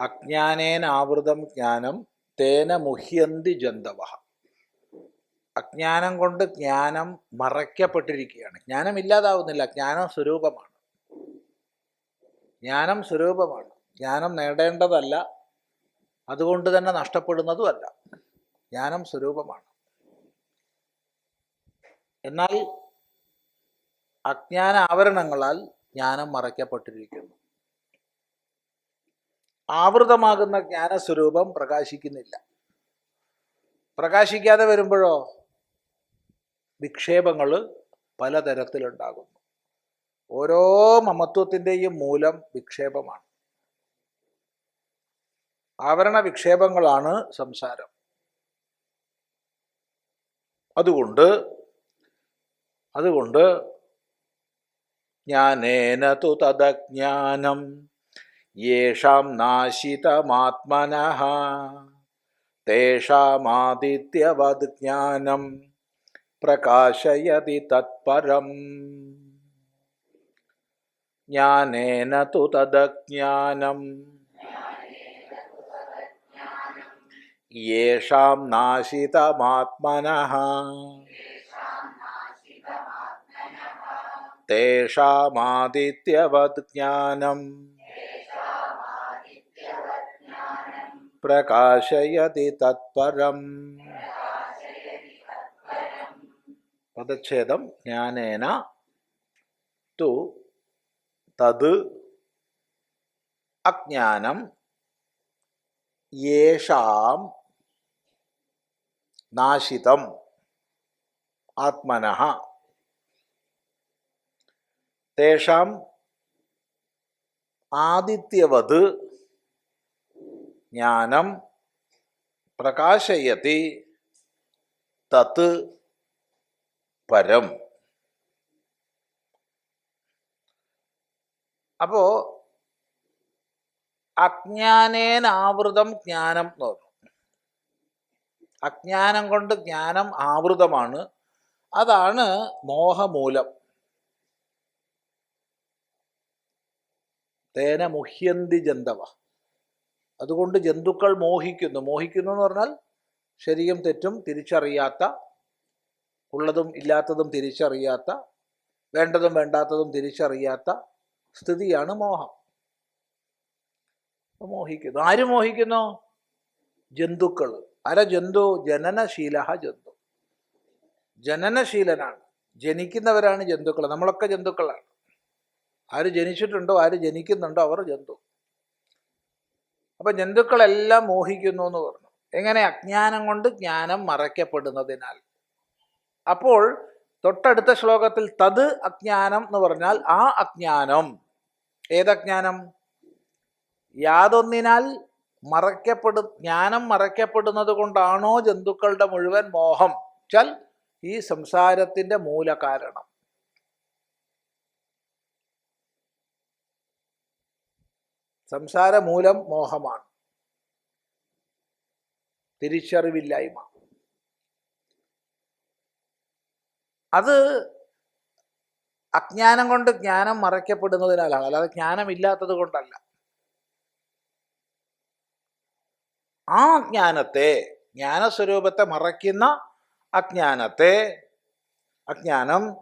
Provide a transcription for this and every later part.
അജ്ഞാനേനാവൃതം ജ്ഞാനം തേന മുഹ്യന്തി ജന്തവഃ. അജ്ഞാനം കൊണ്ട് ജ്ഞാനം മറയ്ക്കപ്പെട്ടിരിക്കുകയാണ്. ജ്ഞാനം ഇല്ലാതാവുന്നില്ല, ജ്ഞാനം സ്വരൂപമാണ്. ജ്ഞാനം സ്വരൂപമാണ്. ജ്ഞാനം നേടേണ്ടതല്ല, അതുകൊണ്ട് തന്നെ നഷ്ടപ്പെടുന്നതുമല്ല. ജ്ഞാനം സ്വരൂപമാണ്. എന്നാൽ അജ്ഞാന ആവരണങ്ങളാൽ ജ്ഞാനം മറയ്ക്കപ്പെട്ടിരിക്കുന്നു. ആവൃതമാകുന്ന ജ്ഞാനസ്വരൂപം പ്രകാശിക്കുന്നില്ല. പ്രകാശിക്കാതെ വരുമ്പോഴോ വിക്ഷേപങ്ങൾ പലതരത്തിലുണ്ടാകുന്നു. ഓരോ മമത്വത്തിൻ്റെയും മൂലം വിക്ഷേപമാണ്. ആവരണ വിക്ഷേപങ്ങളാണ് സംസാരം. അതുകൊണ്ട് ജ്ഞാനേന തു തദജ്ഞാനം യേഷാം നാശിതമാത്മനഃ തേഷാമാദിത്യവദ് ജ്ഞാനം പ്രകാശയതി തത്പരം. ജ്ഞാനേന തു തദജ്ഞാനം യേഷാം നാശിതമാത്മനഃ തേഷാമാദിത്യവദ് ജ്ഞാനം പ്രകാശയതി തത്പരം. പദച്ഛേദം ജ്ഞാനേന തു തത് അജ്ഞാനം യേഷാം നാശിതം ആത്മനഃ തേഷാം ആദിത്യവത് ജ്ഞാനം പ്രകാശയതി തത് പരം. അപ്പോ അജ്ഞാനേനാവൃതം ജ്ഞാനം എന്ന് പറഞ്ഞു. അജ്ഞാനം കൊണ്ട് ജ്ഞാനം ആവൃതമാണ്. അതാണ് മോഹമൂലം. തേന മുഹ്യന്തി ജന്തവ. അതുകൊണ്ട് ജന്തുക്കൾ മോഹിക്കുന്നു. മോഹിക്കുന്നു എന്ന് പറഞ്ഞാൽ ശരിയും തെറ്റും തിരിച്ചറിയാത്ത, ഉള്ളതും ഇല്ലാത്തതും തിരിച്ചറിയാത്ത, വേണ്ടതും വേണ്ടാത്തതും തിരിച്ചറിയാത്ത സ്ഥിതിയാണ് മോഹം. മോഹിക്കുന്നു. ആര് മോഹിക്കുന്നു? ജന്തുക്കൾ. ജന്തു? ജനനശീല ജന്തു. ജനനശീലനാണ്. ജനിക്കുന്നവരാണ് ജന്തുക്കൾ. നമ്മളൊക്കെ ജന്തുക്കളാണ്. ആര് ജനിച്ചിട്ടുണ്ടോ, ആര് ജനിക്കുന്നുണ്ടോ അവർ ജന്തു. അപ്പം ജന്തുക്കളെല്ലാം മോഹിക്കുന്നു എന്ന് പറഞ്ഞു. എങ്ങനെ? അജ്ഞാനം കൊണ്ട് ജ്ഞാനം മറയ്ക്കപ്പെടുന്നതിനാൽ. അപ്പോൾ തൊട്ടടുത്ത ശ്ലോകത്തിൽ തത് അജ്ഞാനം എന്ന് പറഞ്ഞാൽ ആ അജ്ഞാനം ഏതജ്ഞാനം? യാതൊന്നിനാൽ ജ്ഞാനം മറയ്ക്കപ്പെടുന്നത് കൊണ്ടാണോ ജന്തുക്കളുടെ മുഴുവൻ മോഹം ചൽ ഈ സംസാരത്തിൻ്റെ മൂലകാരണം. സംസാര മൂലം മോഹമാണ്, തിരിച്ചറിവില്ലായ്മ. അത് അജ്ഞാനം കൊണ്ട് ജ്ഞാനം മറയ്ക്കപ്പെടുന്നതിനാലാണ്, അല്ലാതെ ജ്ഞാനമില്ലാത്തത് കൊണ്ടല്ല. ആ അജ്ഞാനത്തെ, ജ്ഞാനസ്വരൂപത്തെ മറയ്ക്കുന്ന അജ്ഞാനം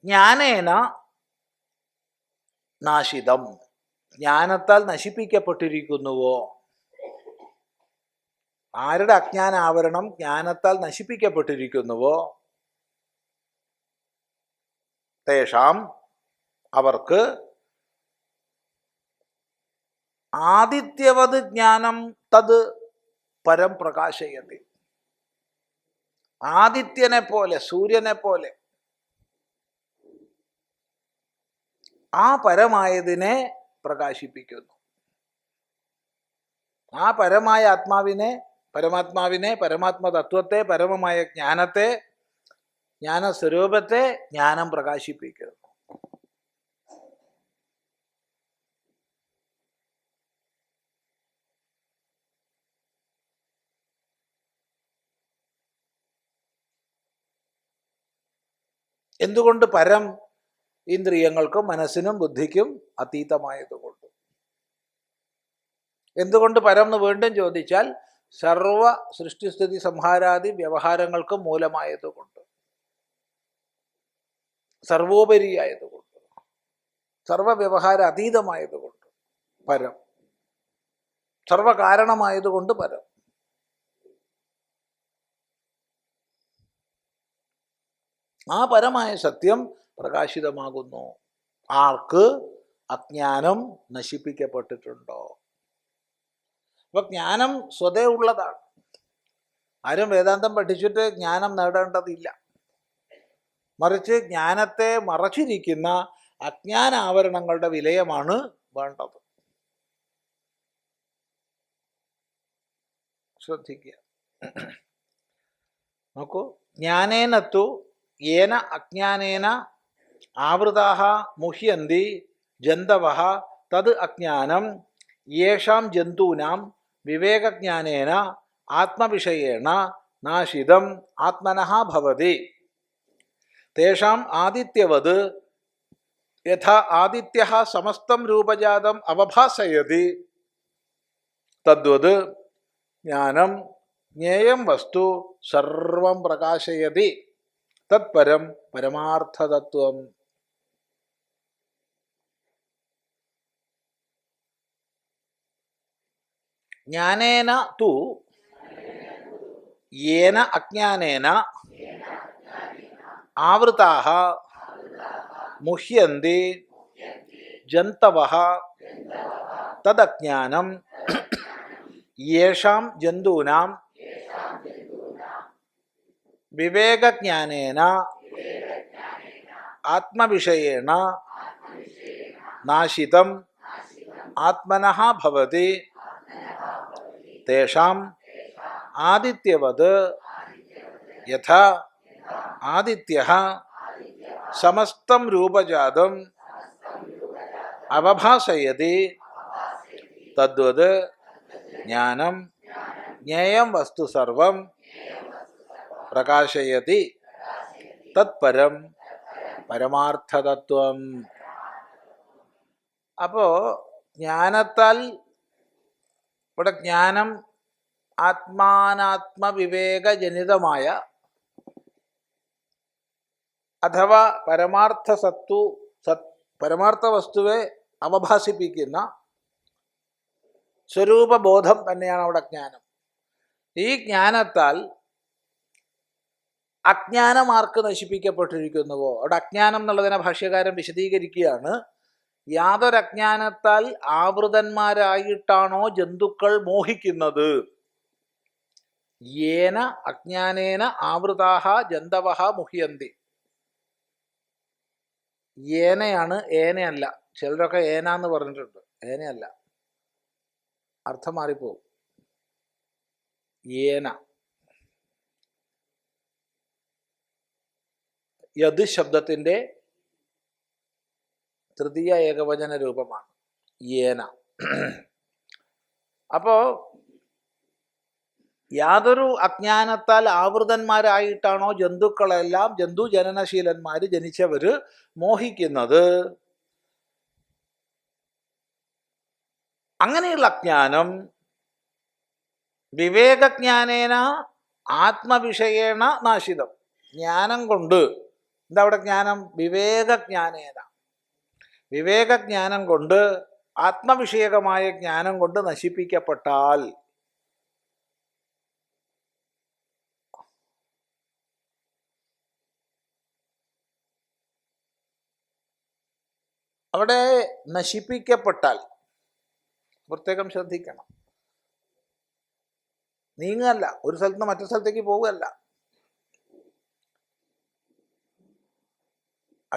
ജ്ഞാനേന നാശിതം, ജ്ഞാനത്താൽ നശിപ്പിക്കപ്പെട്ടിരിക്കുന്നുവോ? ആരുടെ അജ്ഞാനാവരണം ജ്ഞാനത്താൽ നശിപ്പിക്കപ്പെട്ടിരിക്കുന്നുവോ തേഷാം അവർക്ക് ആദിത്യവത് ജ്ഞാനം തത് പരം പ്രകാശയതി. ആദിത്യനെ പോലെ, സൂര്യനെ പോലെ ആ പരമായതിനെ പ്രകാശിപ്പിക്കുന്നു. ആ പരമായ പരമാത്മാവിനെ, പരമാത്മതത്വത്തെ, പരമമായ ജ്ഞാനത്തെ, ജ്ഞാനസ്വരൂപത്തെ ജ്ഞാനം പ്രകാശിപ്പിക്കുന്നു. എന്തുകൊണ്ട്? പരം ഇന്ദ്രിയങ്ങൾക്കും മനസ്സിനും ബുദ്ധിക്കും അതീതമായതുകൊണ്ട്. എന്തുകൊണ്ട് പരം എന്ന് വീണ്ടും ചോദിച്ചാൽ സർവ സൃഷ്ടിസ്ഥിതി സംഹാരാദി വ്യവഹാരങ്ങൾക്കും മൂലമായതുകൊണ്ട്, സർവോപരിയായതുകൊണ്ട്, സർവ വ്യവഹാര അതീതമായതുകൊണ്ട് പരം, സർവകാരണമായതുകൊണ്ട് പരം. ആ പരമായ സത്യം പ്രകാശിതമാകുന്നു. ആർക്ക്? അജ്ഞാനം നശിപ്പിക്കപ്പെട്ടിട്ടുണ്ടോ. അപ്പൊ ജ്ഞാനം സ്വതേ ഉള്ളതാണ്. ആരും വേദാന്തം പഠിച്ചിട്ട് ജ്ഞാനം നേടേണ്ടതില്ല. മറിച്ച് ജ്ഞാനത്തെ മറച്ചിരിക്കുന്ന അജ്ഞാന ആവരണങ്ങളുടെ വിലയമാണ് വേണ്ടത്. ശ്രദ്ധിക്കുക. നോക്കൂ, ജ്ഞാനേനത്തു യേന അജ്ഞാനേന ആവൃതാഃ മുഹ്യന്തി ജന്തവഃ തത് അജ്ഞാനം യേഷാം ജന്തൂനാം വിവേകജ്ഞാനേന ആത്മവിഷയേണ നാശിതം ആത്മനഃ ഭവതി. തേഷാം ആദിത്യവത് യഥാ ആദിത്യഃ സമസ്തം രൂപജാതം അവഭാസയതി തദ്വത് ജ്ഞാനം ജ്ഞേയം വസ്തു സർവം പ്രകാശയതി തത്പരം പരമാർത്ഥതത്വം. ജ്ഞാനേന തു യേന അജ്ഞാനേന ആവൃതാഃ മുഹ്യന്തി ജന്തവഃ തദജ്ഞാനം യേഷാം ജന്തൂനാം വിവേകജ്ഞാനേന ആത്മവിഷയേണ നാശിതം ആത്മനഃ ഭവതി. തേഷാം ആദിത്യവത് യഥാ ആദിത്യഃ സമസ്തം രൂപജാതം അവഭാസയതി തദ്വത് ജ്ഞാനം ജ്ഞേയം വസ്തു സർവം പ്രകാശയതി തത്പരം പരമാർത്ഥതത്വം. അപ്പോ ജ്ഞാനത്താൽ, ഇവിടെ ജ്ഞാനം ആത്മാനാത്മവിവേകജനിതമായ അഥവാ പരമാർത്ഥ വസ്തുവെ അവഭാസിപ്പിക്കുന്ന സ്വരൂപബോധം തന്നെയാണ് അവിടെ ജ്ഞാനം. ഈ ജ്ഞാനത്താൽ അജ്ഞാനം ആർക്ക് നശിപ്പിക്കപ്പെട്ടിരിക്കുന്നുവോ, അവിടെ അജ്ഞാനം എന്നുള്ളതിനെ ഭാഷ്യകാരൻ വിശദീകരിക്കുകയാണ്. യാതൊരജ്ഞാനത്താൽ ആവൃതന്മാരായിട്ടാണോ ജന്തുക്കൾ മോഹിക്കുന്നത്, യേന അജ്ഞാനേന ആവൃതാഃ ജന്തവഃ മുഹ്യന്തി. ഏനയാണ്, ഏനയല്ല. ചിലരൊക്കെ ഏന എന്ന് പറഞ്ഞിട്ടുണ്ട്, ഏനയല്ല, അർത്ഥം മാറിപ്പോവും. ഏന യത് ശബ്ദത്തിൻ്റെ തൃതീയ ഏകവചന രൂപമാണ് ഏന. അപ്പോ യാതൊരു അജ്ഞാനത്താൽ ആവൃതന്മാരായിട്ടാണോ ജന്തുക്കളെല്ലാം, ജന്തു ജനനശീലന്മാര് ജനിച്ചവര് മോഹിക്കുന്നത്, അങ്ങനെയുള്ള അജ്ഞാനം വിവേകജ്ഞാനേന ആത്മവിഷയേണ നാശിതം. ജ്ഞാനം കൊണ്ട്, എന്താ അവിടെ ജ്ഞാനം? വിവേകജ്ഞാനേന, വിവേകജ്ഞാനം കൊണ്ട്, ആത്മവിഷയകമായ ജ്ഞാനം കൊണ്ട് നശിപ്പിക്കപ്പെട്ടാൽ അവിടെ നശിപ്പിക്കപ്പെട്ടാൽ പ്രത്യേകം ശ്രദ്ധിക്കണം. നീങ്ങല്ല, ഒരു സ്ഥലത്ത് നിന്ന് മറ്റൊരു സ്ഥലത്തേക്ക് പോവുകയല്ല.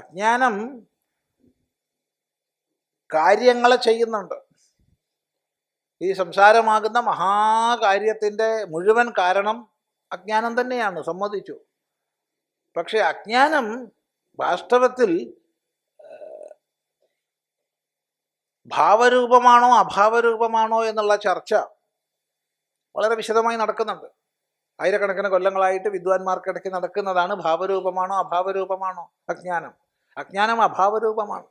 അജ്ഞാനം കാര്യങ്ങളെ ചെയ്യുന്നുണ്ട്. ഈ സംസാരമാകുന്ന മഹാകാര്യത്തിൻ്റെ മുഴുവൻ കാരണം അജ്ഞാനം തന്നെയാണ്, സമ്മതിച്ചു. പക്ഷെ അജ്ഞാനം വാസ്തവത്തിൽ ഭാവരൂപമാണോ അഭാവരൂപമാണോ എന്നുള്ള ചർച്ച വളരെ വിശദമായി നടക്കുന്നുണ്ട്. ആയിരക്കണക്കിന് കൊല്ലങ്ങളായിട്ട് വിദ്വാൻമാർക്കിടയ്ക്ക് നടക്കുന്നതാണ്. ഭാവരൂപമാണോ അഭാവരൂപമാണോ അജ്ഞാനം? അജ്ഞാനം അഭാവരൂപമാണ്.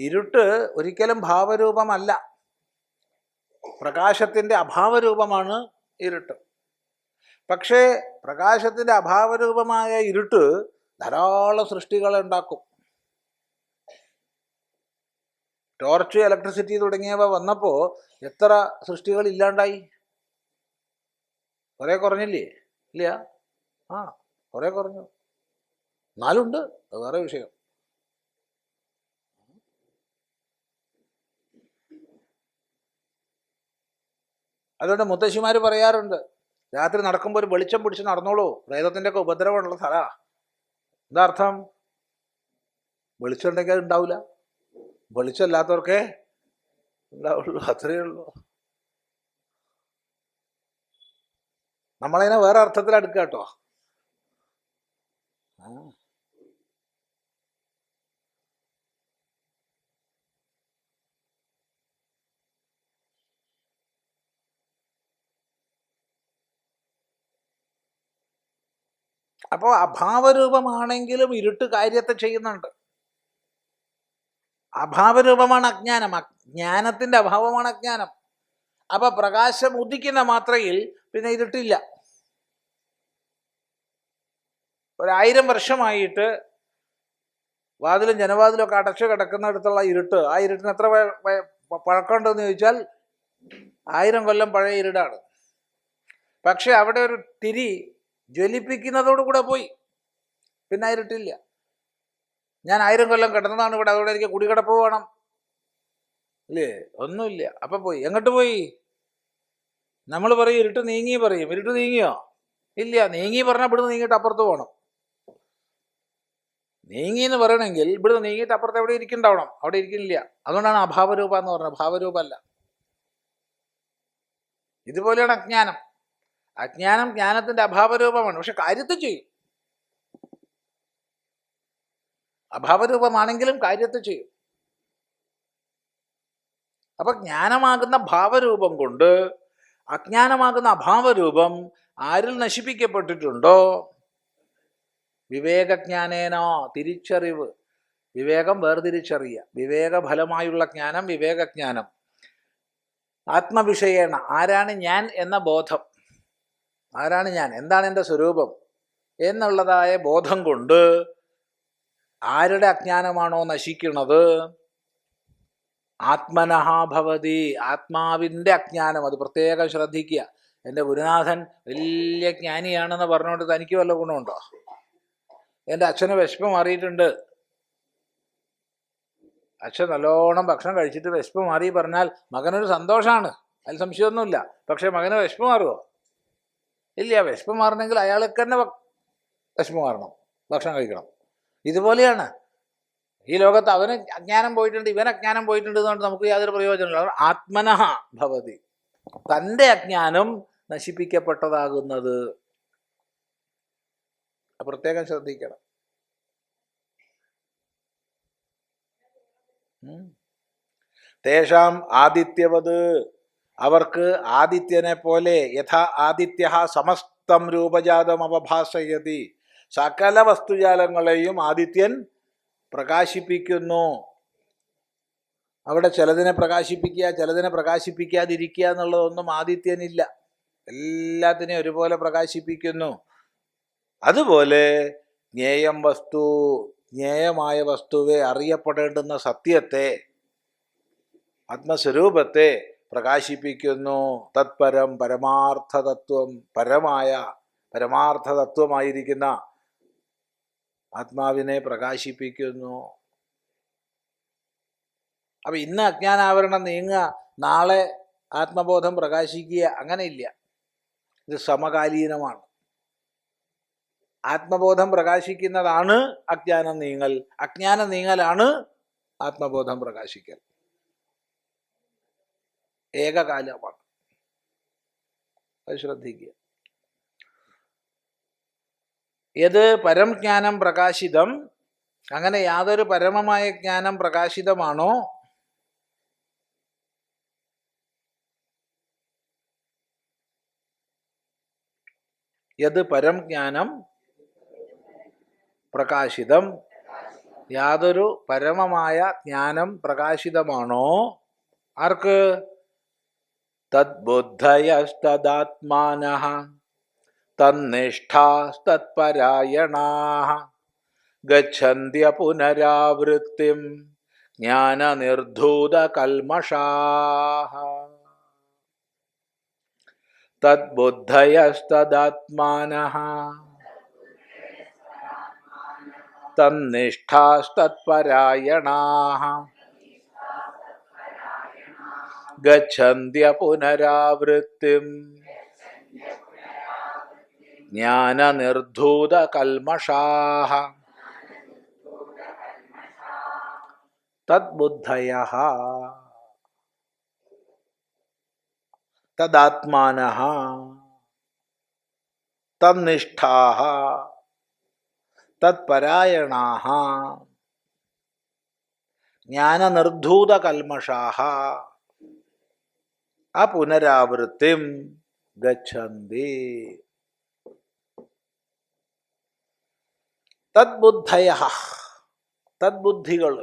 ഇരുട്ട് ഒരിക്കലും ഭാവരൂപമല്ല, പ്രകാശത്തിൻ്റെ അഭാവരൂപമാണ് ഇരുട്ട്. പക്ഷേ പ്രകാശത്തിൻ്റെ അഭാവരൂപമായ ഇരുട്ട് ധാരാളം സൃഷ്ടികളെ ഉണ്ടാക്കും. ടോർച്ച്, ഇലക്ട്രിസിറ്റി തുടങ്ങിയവ വന്നപ്പോൾ എത്ര സൃഷ്ടികൾ ഇല്ലാണ്ടായി? കുറേ കുറഞ്ഞില്ലേ? ഇല്ല, കുറേ കുറഞ്ഞു. എന്നാലുണ്ട്, അത് വേറെ വിഷയം. അതുകൊണ്ട് മുത്തശ്ശിമാർ പറയാറുണ്ട്, രാത്രി നടക്കുമ്പോൾ ഒരു വെളിച്ചം പിടിച്ച് നടന്നോളൂ, പ്രേതത്തിൻ്റെ ഒക്കെ ഉപദ്രവമുള്ള സ്ഥലമാ. എന്താ അർത്ഥം? വെളിച്ചം ഉണ്ടെങ്കിൽ അത് ഉണ്ടാവില്ല, വെളിച്ചമില്ലാത്തവർക്കേ ഉണ്ടാവുള്ളൂ, അത്രയേ ഉള്ളൂ. നമ്മളതിനെ വേറെ അർത്ഥത്തിൽ എടുക്കുക കേട്ടോ. അപ്പോൾ അഭാവരൂപമാണെങ്കിലും ഇരുട്ട് കാര്യത്തെ ചെയ്യുന്നുണ്ട്. അഭാവരൂപമാണ് അജ്ഞാനം, ജ്ഞാനത്തിൻ്റെ അഭാവമാണ് അജ്ഞാനം. അപ്പൊ പ്രകാശം ഉദിക്കുന്ന മാത്രയിൽ പിന്നെ ഇരുട്ടില്ല. 1000 വർഷമായിട്ട് വാതിലും ജനവാതിലും ഒക്കെ അടച്ചു കിടക്കുന്നിടത്തുള്ള ഇരുട്ട്, ആ ഇരുട്ടിന് എത്ര പഴക്കമുണ്ടെന്ന് ചോദിച്ചാൽ 1000 കൊല്ലം പഴയ ഇരുടാണ്. പക്ഷെ അവിടെ ഒരു തിരി ജ്വലിപ്പിക്കുന്നതോടുകൂടെ പോയി, പിന്നെ ആ ഇരുട്ടില്ല. ഞാൻ 1000 കൊല്ലം കിടന്നതാണ് ഇവിടെ, അതോടെ എനിക്ക് കുടികിടപ്പ് വേണം ഇല്ലേ? ഒന്നുമില്ല. അപ്പം പോയി. എങ്ങോട്ട് പോയി? നമ്മൾ പറയും ഇരുട്ട് നീങ്ങി പറയും. ഇരുട്ട് നീങ്ങിയോ? ഇല്ല. നീങ്ങി പറഞ്ഞാൽ ഇവിടുന്ന് നീങ്ങിയിട്ട് അപ്പുറത്ത് പോകണം. നീങ്ങി എന്ന് പറയണമെങ്കിൽ ഇവിടുന്ന് നീങ്ങിയിട്ട് അപ്പുറത്ത് എവിടെ ഇരിക്കുന്നുണ്ടാവണം, അവിടെ ഇരിക്കുന്നില്ല. അതുകൊണ്ടാണ് അഭാവരൂപ എന്ന് പറഞ്ഞത്, ഭാവരൂപമല്ല. ഇതുപോലെയാണ് അജ്ഞാനം. അജ്ഞാനം ജ്ഞാനത്തിന്റെ അഭാവരൂപമാണ്, പക്ഷെ കാര്യത്തെ ചെയ്യും. അഭാവരൂപമാണെങ്കിലും കാര്യത്തെ ചെയ്യും. അപ്പൊ ജ്ഞാനമാകുന്ന ഭാവരൂപം കൊണ്ട് അജ്ഞാനമാകുന്ന അഭാവരൂപം ആരിൽ നശിപ്പിക്കപ്പെട്ടിട്ടുണ്ടോ, വിവേകജ്ഞാനേനോ, തിരിച്ചറിവ്, വിവേകം വേർതിരിച്ചറിയുക, വിവേകഫലമായുള്ള ജ്ഞാനം, വിവേകജ്ഞാനം. ആത്മവിഷയേണ, ആരാണ് ഞാൻ എന്ന ബോധം, ആരാണ് ഞാൻ, എന്താണ് എൻ്റെ സ്വരൂപം എന്നുള്ളതായ ബോധം കൊണ്ട് ആരുടെ അജ്ഞാനമാണോ നശിക്കുന്നത്, ആത്മനഃ ഭവതി, ആത്മാവിൻ്റെ അജ്ഞാനം. അത് പ്രത്യേകം ശ്രദ്ധിക്കുക. എൻ്റെ ഗുരുനാഥൻ വലിയ ജ്ഞാനിയാണെന്ന് പറഞ്ഞുകൊണ്ട് തനിക്ക് വല്ല ഗുണമുണ്ടോ? എൻ്റെ അച്ഛന് വിശപ്പ് മാറിയിട്ടുണ്ട്, അച്ഛൻ നല്ലോണം ഭക്ഷണം കഴിച്ചിട്ട് വിശപ്പ് മാറി പറഞ്ഞാൽ മകനൊരു സന്തോഷമാണ്, അതിൽ സംശയമൊന്നുമില്ല. പക്ഷേ മകന് വിശപ്പ് മാറുമോ? ഇല്ല. വിശപ്പ് മാറണമെങ്കിൽ അയാൾക്ക് തന്നെ വിശപ്പ് മാറണം, ഭക്ഷണം കഴിക്കണം. ഇതുപോലെയാണ് ഈ ലോകത്ത് അവന് അജ്ഞാനം പോയിട്ടുണ്ട്, ഇവൻ അജ്ഞാനം പോയിട്ടുണ്ട് എന്നുകൊണ്ട് നമുക്ക് യാതൊരു പ്രയോജനമില്ല. ആത്മനഃ ഭവതി, തൻ്റെ അജ്ഞാനം നശിപ്പിക്കപ്പെട്ടതാകുന്നത്. പ്രത്യേകം ശ്രദ്ധിക്കണം. തേഷാം ആദിത്യവത്, അവർക്ക് ആദിത്യനെ പോലെ, യഥാ ആദിത്യ സമസ്തം രൂപജാതം അവഭാസയതി, സകല വസ്തുജാലങ്ങളെയും ആദിത്യൻ പ്രകാശിപ്പിക്കുന്നു. അവിടെ ചിലതിനെ പ്രകാശിപ്പിക്കുക, ചിലതിനെ പ്രകാശിപ്പിക്കാതിരിക്കുക എന്നുള്ളതൊന്നും ആദിത്യനില്ല. എല്ലാത്തിനെയും ഒരുപോലെ പ്രകാശിപ്പിക്കുന്നു. അതുപോലെ ജ്ഞേയം വസ്തു, ജ്ഞേയമായ വസ്തുവെ, അറിയപ്പെടേണ്ടുന്ന സത്യത്തെ, ആത്മസ്വരൂപത്തെ പ്രകാശിപ്പിക്കുന്നു. തത്പരം, പരമാർത്ഥതത്വം, പരമായ പരമാർത്ഥതത്വമായിരിക്കുന്ന ആത്മാവിനെ പ്രകാശിപ്പിക്കുന്നു. അപ്പൊ ഇന്ന് അജ്ഞാനാവരണം നീങ്ങുക, നാളെ ആത്മബോധം പ്രകാശിക്കുക, അങ്ങനെയില്ല. ഇത് സമകാലീനമാണ്. ആത്മബോധം പ്രകാശിക്കുന്നതാണ് അജ്ഞാനം നീങ്ങൽ, അജ്ഞാനം നീങ്ങലാണ് ആത്മബോധം പ്രകാശിക്കൽ. ഏകകാലമാണ്. അത് ശ്രദ്ധിക്കുക. യത് പരം ജ്ഞാനം പ്രകാശിതം, അങ്ങനെ യാതൊരു പരമമായ ജ്ഞാനം പ്രകാശിതമാണോ, യത് പരം ജ്ഞാനം പ്രകാശിതം യാതൊരു പരമമായ ജ്ഞാനം പ്രകാശിതമാണോ? ആർക്ക്? തദ്ബുദ്ധയസ്തദാത്മാനഃ തന്നിഷ്ഠാസ്തത്പരായണാഃ ഗച്ഛന്ത്യ പുനരാവൃത്തിം ജ്ഞാനനിർധൂതകൽമഷാഃ. തദ്ബുദ്ധയസ്തദാത്മാനഃ തന്നിഷ്ഠാസ്തത്പരായണാഃ ഗച്ഛന്ത്യ പുനരാവൃത്തിം ജ്ഞാനനിർധൂതകൽമഷാഃ. തദ്ബുദ്ധയഃ തദാത്മാനഃ തന്നിഷ്ഠാഃ തത്പരായണാഃ ജ്ഞാനനിർധൂതകൽമഷാഃ അപുനരാവൃത്തിം ഗച്ഛന്തി. തദ്ബുദ്ധയഃ, തദ്ബുദ്ധികൾ.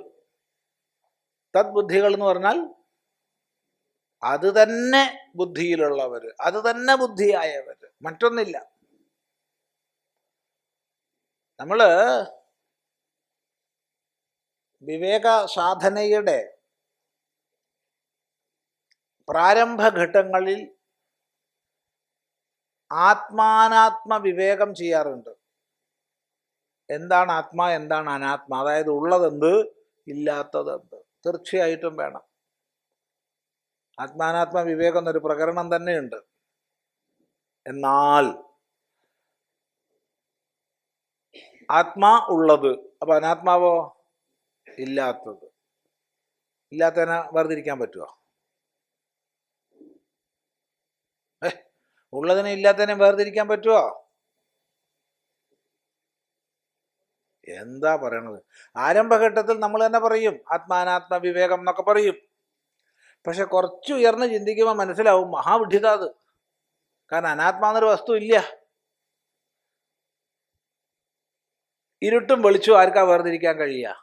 തദ്ബുദ്ധികൾ എന്ന് പറഞ്ഞാൽ അത് തന്നെ ബുദ്ധിയിലുള്ളവർ, അത് തന്നെ ബുദ്ധിയായവർ, മറ്റൊന്നില്ല. നമ്മൾ വിവേക സാധനയുടെ പ്രാരംഭഘട്ടങ്ങളിൽ ആത്മാനാത്മ വിവേകം ചെയ്യാറുണ്ട്. എന്താണ് ആത്മാ, എന്താണ് അനാത്മ, അതായത് ഉള്ളതെന്ത്, ഇല്ലാത്തതെന്ത്, തീർച്ചയായിട്ടും വേണം. ആത്മാനാത്മ വിവേകം എന്നൊരു പ്രകരണം തന്നെയുണ്ട്. എന്നാൽ ആത്മാ ഉള്ളത്, അപ്പൊ അനാത്മാവോ ഇല്ലാത്തത്. ഇല്ലാത്തതിനെ വേർതിരിക്കാൻ പറ്റുമോ? ഉള്ളതിനെ ഇല്ലാത്തതിനെ വേർതിരിക്കാൻ പറ്റുമോ? എന്താ പറയണത്? ആരംഭഘട്ടത്തിൽ നമ്മൾ തന്നെ പറയും ആത്മാനാത്മ വിവേകം എന്നൊക്കെ പറയും. പക്ഷെ കുറച്ച് ഉയർന്ന് ചിന്തിക്കുമ്പോൾ മനസ്സിലാവും മഹാവിഡ്ഢിത അത്. കാരണം അനാത്മാന്നൊരു വസ്തു ഇല്ല. ഇരുട്ടും വെളിച്ചവും ആർക്കാ വേർതിരിക്കാൻ കഴിയുക?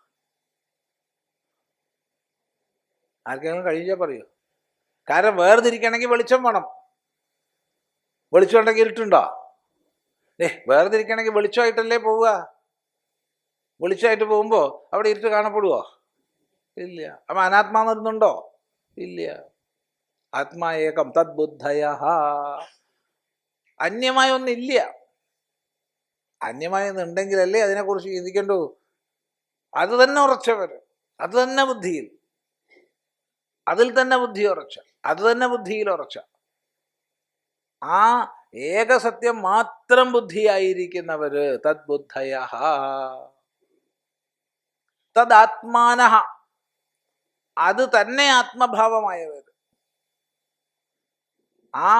ആർക്കെങ്കിലും കഴിയുക പറയൂ. കാരണം വേർതിരിക്കണമെങ്കിൽ വെളിച്ചം വേണം. വെളിച്ചം ഉണ്ടെങ്കിൽ ഇരുട്ടുണ്ടോ? വേർതിരിക്കണമെങ്കിൽ വെളിച്ചമായിട്ടല്ലേ പോവുക. വെളിച്ചമായിട്ട് പോകുമ്പോൾ അവിടെ ഇരുട്ട് കാണപ്പെടുവോ? ഇല്ല. അപ്പം അനാത്മാന്നുണ്ടോ? ഇല്ല. ആത്മാ ഏകം തദ്ബുദ്ധയഃ. അന്യമായ ഒന്നില്ല. അന്യമായെന്നുണ്ടെങ്കിലല്ലേ അതിനെക്കുറിച്ച് ചിന്തിക്കണ്ടു. അത് തന്നെ ഉറച്ചവർ, അത് തന്നെ ബുദ്ധിയിൽ, അതിൽ തന്നെ ബുദ്ധി ഉറച്ച, അത് തന്നെ ബുദ്ധിയിൽ ഉറച്ച, ആ ഏകസത്യം മാത്രം ബുദ്ധിയായിരിക്കുന്നവര് തദ്ബുദ്ധയഃ. തദാത്മാനഃ, അത് തന്നെ ആത്മഭാവമായവർ, ആ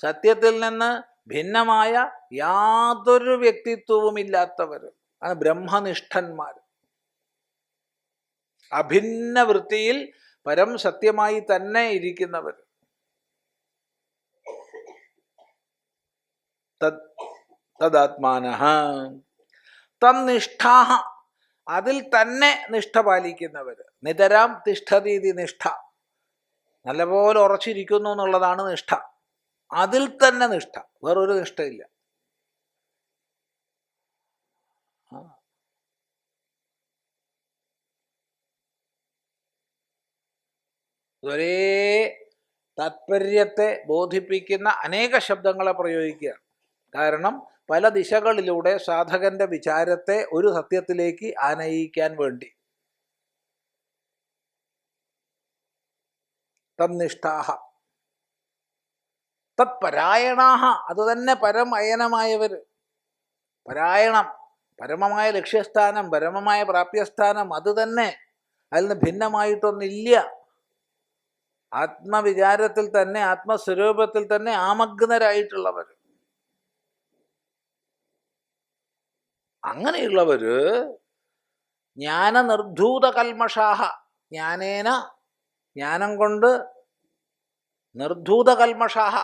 സത്യത്തിൽ നിന്ന് ഭിന്നമായ യാതൊരു വ്യക്തിത്വവുമില്ലാത്തവർ, അത് ബ്രഹ്മനിഷ്ഠന്മാർ. അഭിന്ന വൃത്തിയിൽ പരം സത്യമായി തന്നെ ഇരിക്കുന്നവർ. തദാത്മാനഃ തന്നിഷ്ഠാഃ, അതിൽ തന്നെ നിഷ്ഠ പാലിക്കുന്നവർ. നിതരാം തിഷ്ഠതീതി നിഷ്ഠ, നല്ലപോലെ ഉറച്ചിരിക്കുന്നു എന്നുള്ളതാണ് നിഷ്ഠ. അതിൽ തന്നെ നിഷ്ഠ, വേറൊരു നിഷ്ഠയില്ല. ഒരേ താത്പര്യത്തെ ബോധിപ്പിക്കുന്ന അനേക ശബ്ദങ്ങളെ പ്രയോഗിക്കുകയാണ്. കാരണം പല ദിശകളിലൂടെ സാധകന്റെ വിചാരത്തെ ഒരു സത്യത്തിലേക്ക് ആനയിക്കാൻ വേണ്ടി. തന്നിഷ്ഠാഃ തത്പരായണാഃ, അത് തന്നെ പരമയനമായവർ. പരായണം, പരമമായ ലക്ഷ്യസ്ഥാനം, പരമമായ പ്രാപ്യസ്ഥാനം അത് തന്നെ, അതിൽ നിന്ന് ഭിന്നമായിട്ടൊന്നില്ല. ആത്മവിചാരത്തിൽ തന്നെ, ആത്മസ്വരൂപത്തിൽ തന്നെ ആമഗ്നരായിട്ടുള്ളവർ. അങ്ങനെയുള്ളവര് ജ്ഞാനനിർധൂത കൽമഷാഹ, ജ്ഞാനേന, ജ്ഞാനം കൊണ്ട്, നിർധൂത കൽമഷാഹ,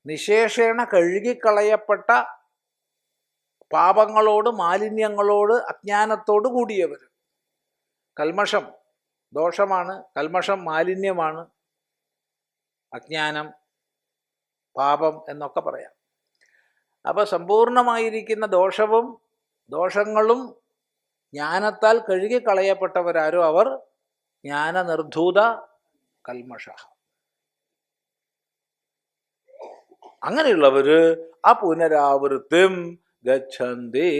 നിശേഷേണ കഴുകിക്കളയപ്പെട്ട പാപങ്ങളോട്, മാലിന്യങ്ങളോട്, അജ്ഞാനത്തോട് കൂടിയവർ. കൽമഷം ദോഷമാണ്, കൽമഷം മാലിന്യമാണ്, അജ്ഞാനം പാപം എന്നൊക്കെ പറയാം. അപ്പോൾ സമ്പൂർണമായിരിക്കുന്ന ദോഷങ്ങളും ജ്ഞാനത്താൽ കഴുകിക്കളയപ്പെട്ടവരാരോ അവർ ജ്ഞാനനിർധൂത കൽമഷ. അങ്ങനെയുള്ളവര് അപുനരാവൃത്തിം ഗച്ഛന്തി,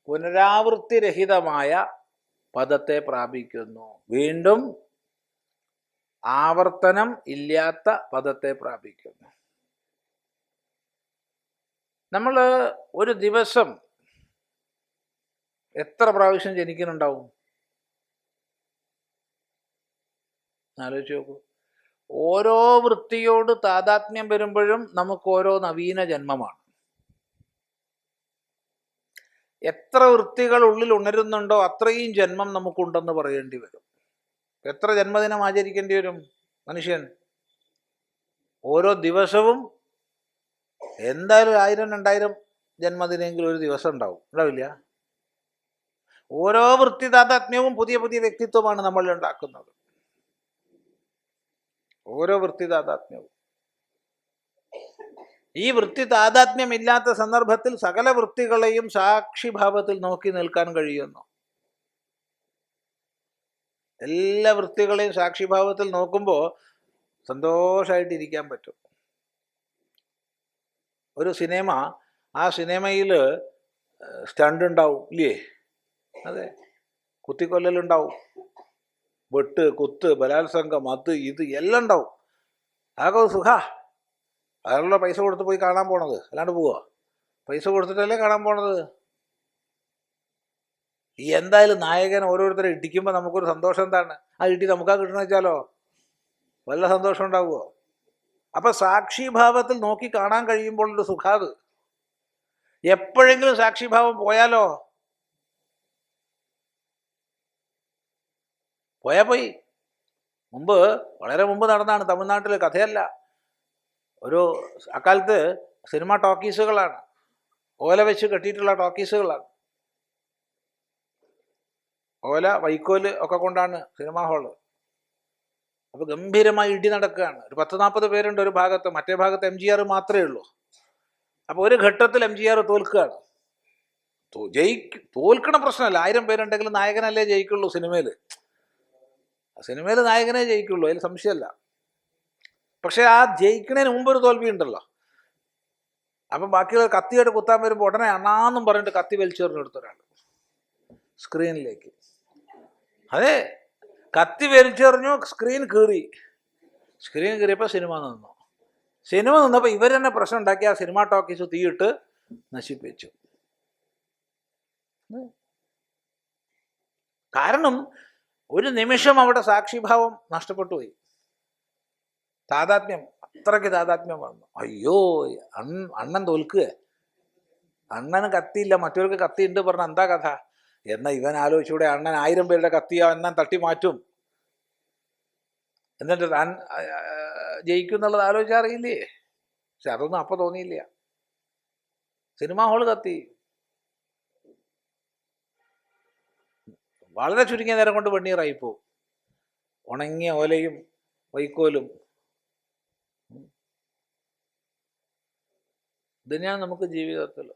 പുനരാവൃത്തിരഹിതമായ പദത്തെ പ്രാപിക്കുന്നു. വീണ്ടും ആവർത്തനം ഇല്ലാത്ത പദത്തെ പ്രാപിക്കുന്നു. നമ്മൾ ഒരു ദിവസം എത്ര പ്രാവശ്യം ജനിക്കുന്നുണ്ടാവും? ആലോചിച്ച് നോക്കൂ. ഓരോ വൃത്തിയോട് താദാത്മ്യം വരുമ്പോഴും നമുക്ക് ഓരോ നവീന ജന്മമാണ്. എത്ര വൃത്തികൾ ഉള്ളിൽ ഉണരുന്നുണ്ടോ അത്രയും ജന്മം നമുക്കുണ്ടെന്ന് പറയേണ്ടി വരും. എത്ര ജന്മദിനം ആചരിക്കേണ്ടി വരും മനുഷ്യൻ? ഓരോ ദിവസവും എന്തായാലും 1000-2000 ജന്മദിനെങ്കിലും ഒരു ദിവസം ഉണ്ടാവില്ല? ഓരോ വൃത്തി താദാത്മ്യവും പുതിയ പുതിയ വ്യക്തിത്വമാണ് നമ്മൾ ഉണ്ടാക്കുന്നത്. ഓരോ വൃത്തി താദാത്മ്യവും. ഈ വൃത്തി താദാത്മ്യമില്ലാത്ത സന്ദർഭത്തിൽ സകല വൃത്തികളെയും സാക്ഷിഭാവത്തിൽ നോക്കി നിൽക്കാൻ കഴിയുന്നു. എല്ലാ വൃത്തികളെയും സാക്ഷിഭാവത്തിൽ നോക്കുമ്പോൾ സന്തോഷമായിട്ടിരിക്കാൻ പറ്റും. ഒരു സിനിമ, ആ സിനിമയിൽ സ്റ്റണ്ട് ഉണ്ടാവും ഇല്ലേ? അതെ, കുത്തിക്കൊല്ലലുണ്ടാവും, വെട്ട്, കുത്ത്, ബലാത്സംഗം, അത് ഇത് എല്ലാം ഉണ്ടാവും. ആകെ സുഖ. അതിനുള്ള പൈസ കൊടുത്ത് പോയി കാണാൻ പോണത്, അല്ലാണ്ട് പോവുക? പൈസ കൊടുത്തിട്ടല്ലേ കാണാൻ പോണത്. ഈ എന്തായാലും നായകൻ ഓരോരുത്തരെ ഇടിക്കുമ്പോൾ നമുക്കൊരു സന്തോഷം എന്താണ്? ആ ഇടി നമുക്കാ കിട്ടണമെന്ന് വെച്ചാലോ വല്ല സന്തോഷം ഉണ്ടാവുമോ? അപ്പം സാക്ഷിഭാവത്തിൽ നോക്കി കാണാൻ കഴിയുമ്പോഴൊരു സുഖാത്. എപ്പോഴെങ്കിലും സാക്ഷിഭാവം പോയാലോ? പോയി. വളരെ മുമ്പ് നടന്നാണ്. തമിഴ്നാട്ടിൽ കഥയല്ല. ഒരു അക്കാലത്ത് സിനിമ ടോക്കീസുകളാണ്, ഓല വെച്ച് കെട്ടിയിട്ടുള്ള ടോക്കീസുകളാണ്. ഓല, വൈക്കോല് ഒക്കെ കൊണ്ടാണ് സിനിമാ ഹാള്. അപ്പോൾ ഗംഭീരമായി ഇടി നടക്കുകയാണ്. ഒരു 10-40 പേരുണ്ട് ഒരു ഭാഗത്ത്, മറ്റേ ഭാഗത്ത് MGR മാത്രമേ ഉള്ളൂ. അപ്പോൾ ഒരു ഘട്ടത്തിൽ MGR തോൽക്കുകയാണ്. തോൽക്കണ പ്രശ്നമല്ല, 1000 പേരുണ്ടെങ്കിലും നായകനല്ലേ ജയിക്കുള്ളൂ സിനിമയിൽ. സിനിമയിൽ നായകനെ ജയിക്കുള്ളൂ, അതിൽ സംശയമല്ല. പക്ഷെ ആ ജയിക്കണതിന് മുമ്പൊരു തോൽവി ഉണ്ടല്ലോ. അപ്പം ബാക്കിയുള്ള കത്തിയായിട്ട് കുത്താൻ വരുമ്പോൾ ഉടനെ അണ്ണാന്നും പറഞ്ഞിട്ട് കത്തി വലിച്ചെറിഞ്ഞെടുത്തൊരാൾ സ്ക്രീനിലേക്ക്. അതെ, കത്തി വലിച്ചെറിഞ്ഞു, സ്ക്രീൻ കീറിയപ്പോൾ സിനിമ നിന്നു. സിനിമ നിന്നപ്പോൾ ഇവർ തന്നെ പ്രശ്നം ഉണ്ടാക്കി ആ സിനിമ ടോക്കീസ് തീയിട്ട് നശിപ്പിച്ചു. കാരണം ഒരു നിമിഷം അവിടെ സാക്ഷിഭാവം നഷ്ടപ്പെട്ടു പോയി. താദാത്മ്യം, അത്രയ്ക്ക് താദാത്മ്യം വന്നു. അയ്യോ, അണ്ണൻ തോൽക്കുക, അണ്ണന് കത്തിയില്ല, മറ്റവർക്ക് കത്തിയുണ്ട് പറഞ്ഞ എന്താ കഥ? എന്നാൽ ഇവൻ ആലോചിച്ചൂടെ, അണ്ണൻ 1000 പേരുടെ കത്തിയാ എന്നാൻ തട്ടി മാറ്റും, എന്നിട്ട് താൻ ജയിക്കും എന്നുള്ളത് ആലോചിച്ചാൽ അറിയില്ലേ? പക്ഷെ അതൊന്നും അപ്പം തോന്നിയില്ല. സിനിമാ ഹാള് കത്തി. വളരെ ചുരുങ്ങിയ നേരം കൊണ്ട് വെണ്ണീറായിപ്പോവും. ഉണങ്ങിയ ഓലയും വൈക്കോലും. ഇതന്നെയാണ് നമുക്ക് ജീവിതത്തിൽ.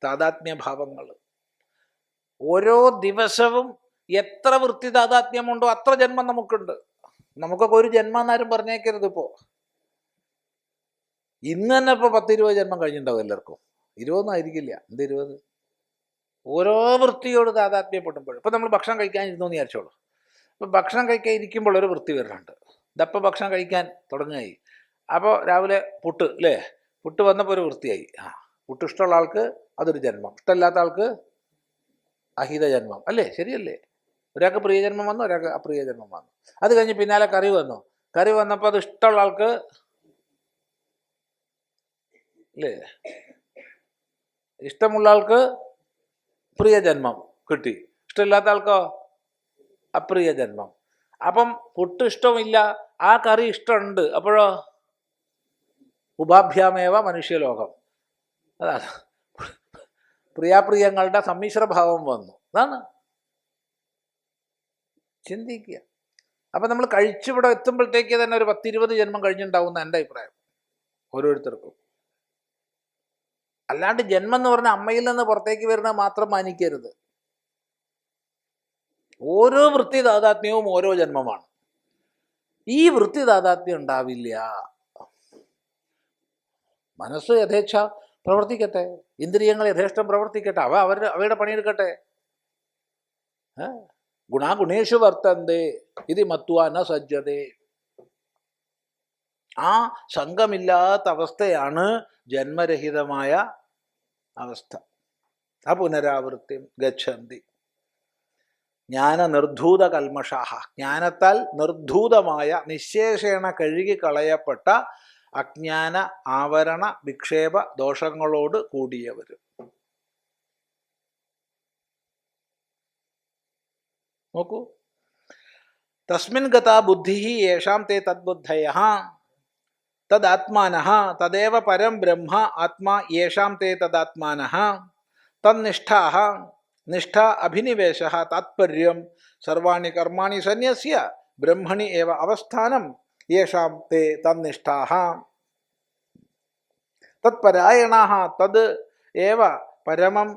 താദാത്മ്യഭാവങ്ങൾ. ഓരോ ദിവസവും എത്ര വൃത്തി താദാത്മ്യമുണ്ടോ അത്ര ജന്മം നമുക്കുണ്ട്. നമുക്കൊക്കെ ഒരു ജന്മം എന്നാരും പറഞ്ഞേക്കരുത്. ഇപ്പോൾ ഇന്ന് തന്നെ ഇപ്പോൾ 10-20 ജന്മം കഴിഞ്ഞിട്ടുണ്ടാവും എല്ലാവർക്കും. 20 ആയിരിക്കില്ല. എന്ത് 20? ഓരോ വൃത്തിയോട് താദാത്മ്യപ്പെടുമ്പോഴും. ഇപ്പം നമ്മൾ ഭക്ഷണം കഴിക്കാനിരുന്നു എന്ന് വിചാരിച്ചോളൂ. അപ്പം ഭക്ഷണം കഴിക്കാൻ ഇരിക്കുമ്പോൾ ഒരു വൃത്തി വരുന്നുണ്ട്. ഇതപ്പം ഭക്ഷണം കഴിക്കാൻ തുടങ്ങുകയായി. അപ്പോൾ രാവിലെ പുട്ട് അല്ലേ, പുട്ട് വന്നപ്പോൾ ഒരു വൃത്തിയായി. പുട്ട് ഇഷ്ടമുള്ള ആൾക്ക് അതൊരു ജന്മം, ഇഷ്ടമില്ലാത്ത ആൾക്ക് അഹിത ജന്മം അല്ലേ? ശരിയല്ലേ? ഒരാൾക്ക് പ്രിയജന്മം വന്നു, ഒരാൾക്ക് അപ്രിയ ജന്മം വന്നു. അത് കഴിഞ്ഞ് പിന്നാലെ കറി വന്നു. കറി വന്നപ്പോൾ അത് ഇഷ്ടമുള്ള ആൾക്ക് അല്ലേ, ഇഷ്ടമുള്ള ആൾക്ക് പ്രിയജന്മം കിട്ടി, ഇഷ്ടമില്ലാത്ത ആൾക്കോ അപ്രിയ ജന്മം. അപ്പം പുട്ട് ഇഷ്ടമില്ല, ആ കറി ഇഷ്ടമുണ്ട്, അപ്പോഴോ ഉപാഭ്യാമേവ മനുഷ്യലോകം. അതാണ് പ്രിയാപ്രിയങ്ങളുടെ സമ്മിശ്രഭാവം വന്നു. അതാണ് ചിന്തിക്കുക. അപ്പം നമ്മൾ കഴിച്ചിവിടെ എത്തുമ്പോഴത്തേക്ക് തന്നെ ഒരു 10-20 ജന്മം കഴിഞ്ഞിട്ടുണ്ടാവുന്ന എൻ്റെ അഭിപ്രായം ഓരോരുത്തർക്കും. അല്ലാണ്ട് ജന്മം എന്ന് പറഞ്ഞാൽ അമ്മയിൽ നിന്ന് പുറത്തേക്ക് വരുന്നത് മാത്രം മാനിക്കരുത്. ഓരോ വൃത്തി താതാത്മ്യവും ഓരോ ജന്മമാണ്. ഈ വൃത്തി താതാത്മ്യം ഉണ്ടാവില്ല. മനസ്സ് യഥേച്ഛ പ്രവർത്തിക്കട്ടെ, ഇന്ദ്രിയങ്ങൾ യഥേഷ്ടം പ്രവർത്തിക്കട്ടെ, അവയുടെ പണിയെടുക്കട്ടെ. ഗുണാഗുണേഷു വർത്തന്തേ ഇത് മത്വാ ന സജ്ജതേ. ആ സംഘമില്ലാത്ത അവസ്ഥയാണ് ജന്മരഹിതമായ അവസ്ഥ. അപുനരാവൃത്തിം ഗച്ഛന്തി. ജ്ഞാനനിർധൂത കൽമഷാഹ. ജ്ഞാനത്താൽ നിർധൂതമായ നിശേഷേണ കഴുകിക്കളയപ്പെട്ട അജ്ഞാന ആവരണ വിക്ഷേപ ദോഷങ്ങളോട് കൂടിയവർ. നോക്കൂ, തസ്മിൻ ഗതാ ബുദ്ധി യേഷാം തേ തദ്ബുദ്ധയഃ തദാത്മാനഃ തദേവ പരം ബ്രഹ്മ ആത്മാ യേഷാം തേ തദാത്മാനഃ തന്നിഷ്ഠാഃ നിഷ്ഠ അഭിനിവേശഃ താത്പര്യം സർവാണി കർമാണി സന്യസ്യ ബ്രഹ്മണി ഏവ അവസ്ഥാനം യേഷാം തേ തന്നിഷ്ഠാഃ തത്പരായണാഃ തദ് ഏവ പരമം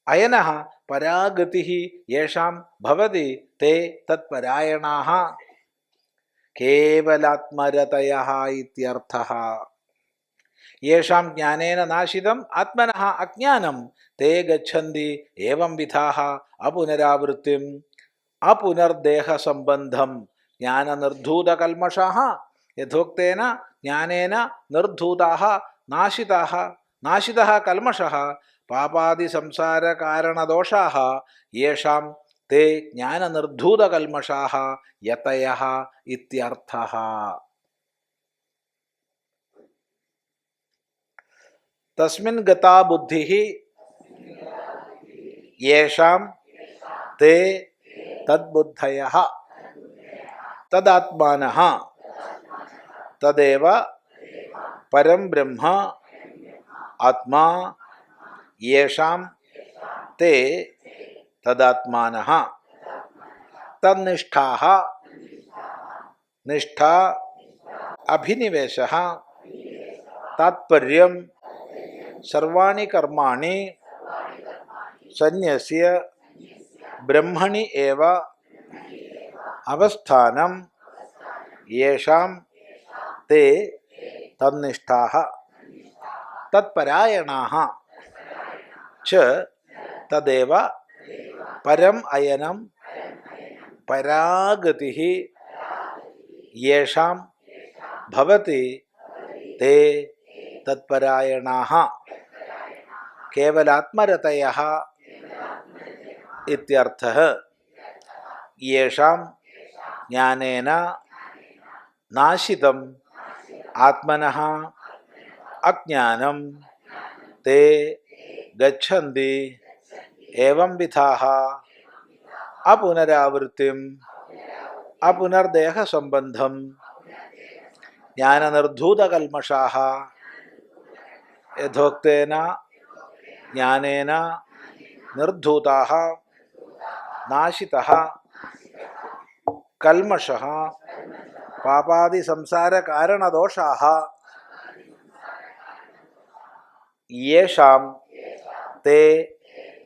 അയനഃ പരാഗതിഃ യേഷാം ഭവതി തേ തത്പരായണാഃ കേവലാത്മരതയഃ ഇത്യർത്ഥഃ. യേഷാം ജ്ഞാനേന നാശിതം ആത്മനഃ അജ്ഞാനം തേ ഗച്ഛന്തി ഏവം വിധാഃ അപുനരാവൃത്തിം അപുനർദേഹസംബന്ധം ജ്ഞാനനിർധൂതകൽമഷാഃ യഥോക്തേന ജ്ഞാനേന നിർധൂതാഃ നാശിതഃ കൽമഷഃ പാപാദിസംസാരകാരണദോഷാഃ യേഷാം തേ ജ്ഞാനനിർധൂതകൽമഷാഃ യതയഃ ഇത്യർത്ഥഃ. തസ്മിൻ ഗതാ ബുദ്ധിഃ യേഷാം തേ തദ്ബുദ്ധയഃ തദാത്മാനഃ തദേവ പരം ബ്രഹ്മ ആത്മാ യേഷാം തേ തദാത്മാനഃ തന്നിഷ്ഠാഃ നിഷ്ഠ അഭിനിവേശഃ താത്പര്യം സർവാണി കർമാണി സന്യസ്യ ബ്രഹ്മണി ഏവ അവസ്ഥാനം യേഷാം തേ തന്നിഷ്ഠാഃ തത്പരായണാഃ ച തദേവ പരം അയനം പരാഗതിഃ യേഷാം ഭവതി തേ തത്പരായണാഃ കേവലാത്മരതയഃ ഇത്യർത്ഥഃ. യേഷാം ജ്ഞാനേന നാശിതം ആത്മനഃ അജ്ഞാനം തേ ഗച്ഛന്തി ഏവം വിധാഃ അപുനരാവൃത്തിം അപുനർദേഹസംബന്ധം ജ്ഞാനനിർധൂതകൽമഷാഃ യഥോക്തേന ജ്ഞാനേന നിർധൂതാഃ നാശിതഃ കൽമഷഃ പാപാദിസംസാരകാരണദോഷാഃ യേഷാം തേ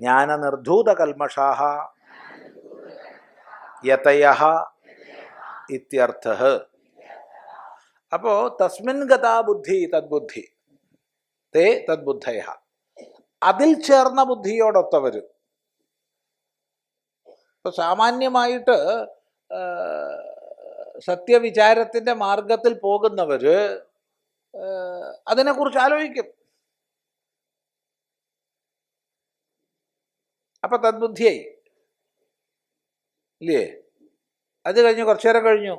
ജ്ഞാനനിർധൂതകൽമഷാഃ യതയഃ ഇത്യർത്ഥഃ. അപ്പോൾ തസ്മിൻ ഗതാ ബുദ്ധി തദ്ബുദ്ധി തേ തദ്ബുദ്ധയഃ. അതിൽ ചേർന്ന ബുദ്ധിയോടൊത്തവർ. ഇപ്പൊ സാമാന്യമായിട്ട് സത്യവിചാരത്തിൻ്റെ മാർഗത്തിൽ പോകുന്നവർ അതിനെക്കുറിച്ച് ആലോചിക്കും. അപ്പൊ തദ്ബുദ്ധിയായി ഇല്ലേ? അത് കഴിഞ്ഞ് കുറച്ചു നേരം കഴിഞ്ഞു,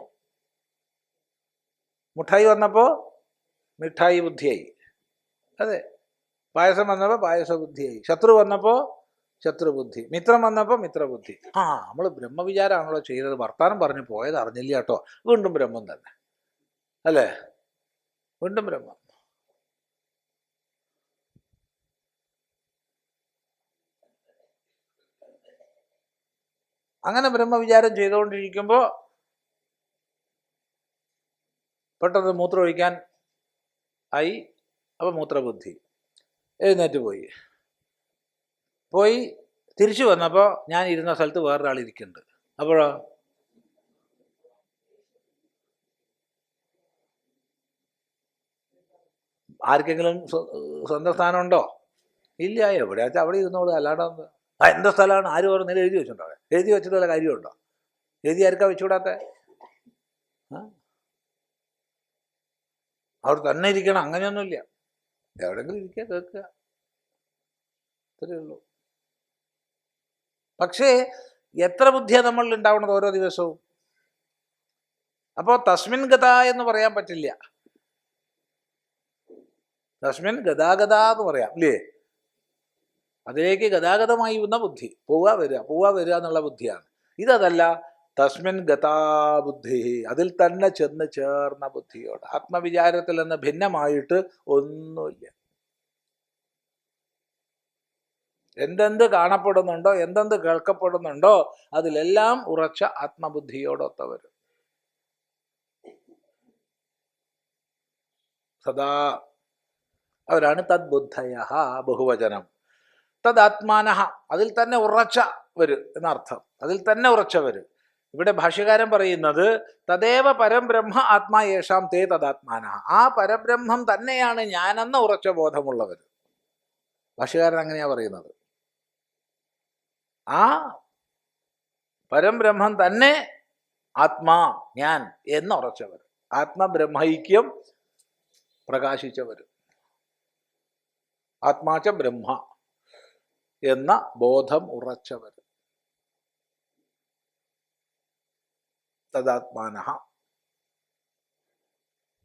മുട്ടായി വന്നപ്പോൾ മിഠായി ബുദ്ധിയായി. അതെ, പായസം വന്നപ്പോൾ പായസ ബുദ്ധിയായി, ശത്രു വന്നപ്പോൾ ശത്രുബുദ്ധി, മിത്രം വന്നപ്പോൾ മിത്രബുദ്ധി. നമ്മൾ ബ്രഹ്മവിചാരമാണല്ലോ ചെയ്തത്, വർത്താനം പറഞ്ഞ് പോയത് അറിഞ്ഞില്ല കേട്ടോ, വീണ്ടും ബ്രഹ്മം തന്നെ അല്ലേ? വീണ്ടും ബ്രഹ്മം. അങ്ങനെ ബ്രഹ്മവിചാരം ചെയ്തുകൊണ്ടിരിക്കുമ്പോൾ പെട്ടെന്ന് മൂത്രം ഒഴിക്കാൻ ആയി. അപ്പോൾ മൂത്രബുദ്ധി എഴുന്നേറ്റ് പോയി തിരിച്ചു വന്നപ്പോൾ ഞാൻ ഇരുന്ന സ്ഥലത്ത് വേറൊരാൾ ഇരിക്കുന്നുണ്ട്. അപ്പോഴോ ആർക്കെങ്കിലും സ്വന്തം സ്ഥാനമുണ്ടോ? ഇല്ല. എവിടെയാ വെച്ചാൽ അവിടെ ഇരുന്നോളൂ. അല്ലാണ്ട് എന്താ സ്ഥലമാണ് ആര് പറഞ്ഞാലും എഴുതി വെച്ചിട്ടുണ്ടോ? എഴുതി വെച്ചിട്ട് വല്ല കാര്യമുണ്ടോ? എഴുതി ആർക്കാ വെച്ചുകൂടാത്ത? അവിടെ തന്നെ ഇരിക്കണം അങ്ങനെയൊന്നുമില്ല. എവിടെയെങ്കിലും ഇരിക്കുക, കേൾക്കുക, അത്രയേ ഉള്ളൂ. പക്ഷേ എത്ര ബുദ്ധിയാണ് നമ്മളിൽ ഉണ്ടാവുന്നത് ഓരോ ദിവസവും. അപ്പോൾ തസ്മിൻ ഗത എന്ന് പറയാൻ പറ്റില്ല. തസ്മിൻ ഗതാഗത എന്ന് പറയാം അല്ലേ? അതിലേക്ക് ഗതാഗതമായി വന്ന ബുദ്ധി, പോവുക വരിക എന്നുള്ള ബുദ്ധിയാണ്. ഇതല്ല, തസ്മിൻ ഗതാബുദ്ധി, അതിൽ തന്നെ ചെന്ന് ചേർന്ന ബുദ്ധിയോട്. ആത്മവിചാരത്തിൽ നിന്ന് ഭിന്നമായിട്ട് ഒന്നുമില്ല. എന്തെന്ത് കാണപ്പെടുന്നുണ്ടോ, എന്തെന്ത് കേൾക്കപ്പെടുന്നുണ്ടോ, അതിലെല്ലാം ഉറച്ച ആത്മബുദ്ധിയോടൊത്തവർ സദാ അവരാണ് തദ്ബുദ്ധയ, ബഹുവചനം. തദാത്മാനഃ, അതിൽ തന്നെ ഉറച്ചവർ എന്നർത്ഥം. അതിൽ തന്നെ ഉറച്ചവർ. ഇവിടെ ഭാഷ്യകാരൻ പറയുന്നത് തദേവ പരം ബ്രഹ്മ ആത്മാ യേഷാം തേ തദാത്മാനഃ, ആ പരബ്രഹ്മം തന്നെയാണ് ഞാനെന്ന ഉറച്ച ബോധമുള്ളവർ. ഭാഷ്യകാരൻ അങ്ങനെയാ പറയുന്നത്. ആ പരംബ്രഹ്മം തന്നെ ആത്മാ, ഞാൻ എന്ന് ഉറച്ചവർ, ആത്മബ്രഹ്മൈക്യം പ്രകാശിച്ചവർ, ആത്മാച്ച ബ്രഹ്മ എന്ന ബോധം ഉറച്ചവർ. തദാത്മാനഃ,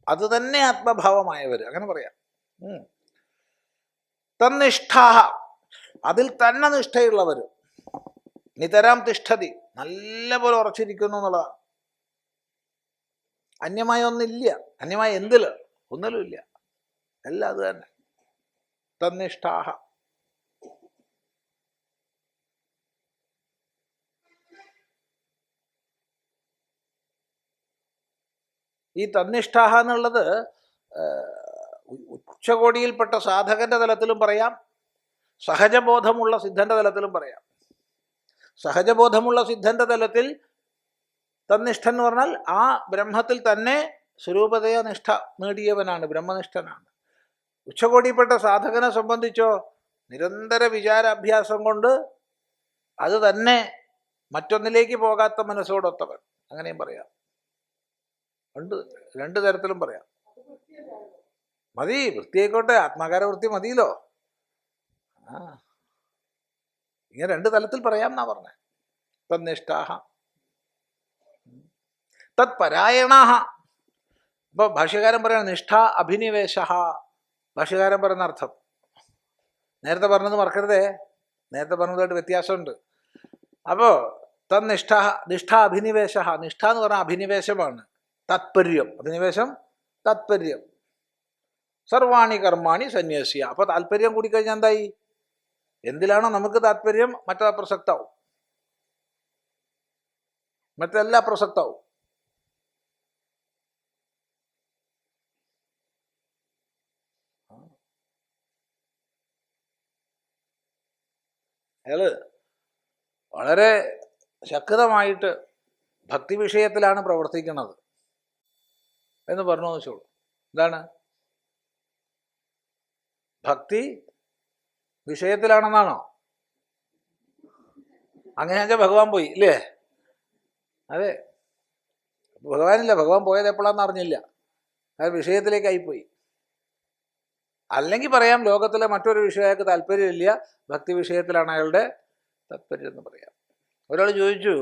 അത് തന്നെ ആത്മഭാവമായവർ, അങ്ങനെ പറയാം. തന്നിഷ്ഠാഹ, അതിൽ തന്നെ നിഷ്ഠയുള്ളവർ. നിതരാം തിഷ്ഠതി, നല്ല പോലെ ഉറച്ചിരിക്കുന്നു എന്നുള്ളതാണ്. അന്യമായ ഒന്നില്ല. അന്യമായ എന്തില്? ഒന്നിലും ഇല്ല. എല്ലാം അത് തന്നെ. തന്നിഷ്ഠാഹ. ഈ തന്നിഷ്ഠാഹ എന്നുള്ളത് ഉച്ചകോടിയിൽപ്പെട്ട സാധകന്റെ തലത്തിലും പറയാം, സഹജബോധമുള്ള സിദ്ധന്റെ തലത്തിലും പറയാം. സഹജബോധമുള്ള സിദ്ധന്റെ തലത്തിൽ തന്നിഷ്ഠൻ എന്ന് പറഞ്ഞാൽ ആ ബ്രഹ്മത്തിൽ തന്നെ സ്വരൂപതയ നിഷ്ഠ നേടിയവനാണ്, ബ്രഹ്മനിഷ്ഠനാണ്. ഉച്ചകോടിയിൽപ്പെട്ട സാധകനെ സംബന്ധിച്ചോ നിരന്തര വിചാരാഭ്യാസം കൊണ്ട് അത് തന്നെ മറ്റൊന്നിലേക്ക് പോകാത്ത മനസ്സോടൊത്തവൻ, അങ്ങനെയും പറയാം. രണ്ട് തരത്തിലും പറയാം. മതി, വൃത്തിയായിക്കോട്ടെ, ആത്മാകാര വൃത്തി മതിയല്ലോ. ഇങ്ങനെ രണ്ട് തലത്തിൽ പറയാം എന്നാ പറഞ്ഞേ. തന്നിഷ്ഠാഹ തത് പരായണാഹ. ഇപ്പൊ ഭാഷ്യകാരൻ പറയണ നിഷ്ഠ അഭിനിവേശ. ഭാഷ്യകാരൻ പറയുന്ന അർത്ഥം നേരത്തെ പറഞ്ഞത് മറക്കരുതേ, നേരത്തെ പറഞ്ഞതായിട്ട് വ്യത്യാസമുണ്ട്. അപ്പോൾ തന്നിഷ്ഠ, നിഷ്ഠ അഭിനിവേശ. നിഷ്ഠ എന്ന് പറഞ്ഞാൽ അഭിനിവേശമാണ്, താത്പര്യം. അഭിനിവേശം താത്പര്യം. സർവാണി കർമാണി സന്യസ്യ. അപ്പോൾ താല്പര്യം കൂടിക്കഴിഞ്ഞാൽ എന്തായി? എന്തിലാണോ നമുക്ക് താല്പര്യം മറ്റത് അപ്രസക്താവും, മറ്റെല്ലാം അപ്രസക്താവും. അയാള് വളരെ ശക്തമായിട്ട് ഭക്തി വിഷയത്തിലാണ് പ്രവർത്തിക്കുന്നത് എന്ന് പറഞ്ഞു വെച്ചോളൂ. എന്താണ് ഭക്തി വിഷയത്തിലാണെന്നാണോ? അങ്ങനെ വെച്ചാൽ ഭഗവാൻ പോയി ഇല്ലേ? അതെ, ഭഗവാനില്ല. ഭഗവാൻ പോയത് എപ്പോഴാന്ന് അറിഞ്ഞില്ല, അത് വിഷയത്തിലേക്കായിപ്പോയി. അല്ലെങ്കിൽ പറയാം ലോകത്തിലെ മറ്റൊരു വിഷയമായിട്ട് താല്പര്യമില്ല, ഭക്തി വിഷയത്തിലാണ് അയാളുടെ താല്പര്യം എന്ന് പറയാം. ഒരാൾ ചോദിച്ചു,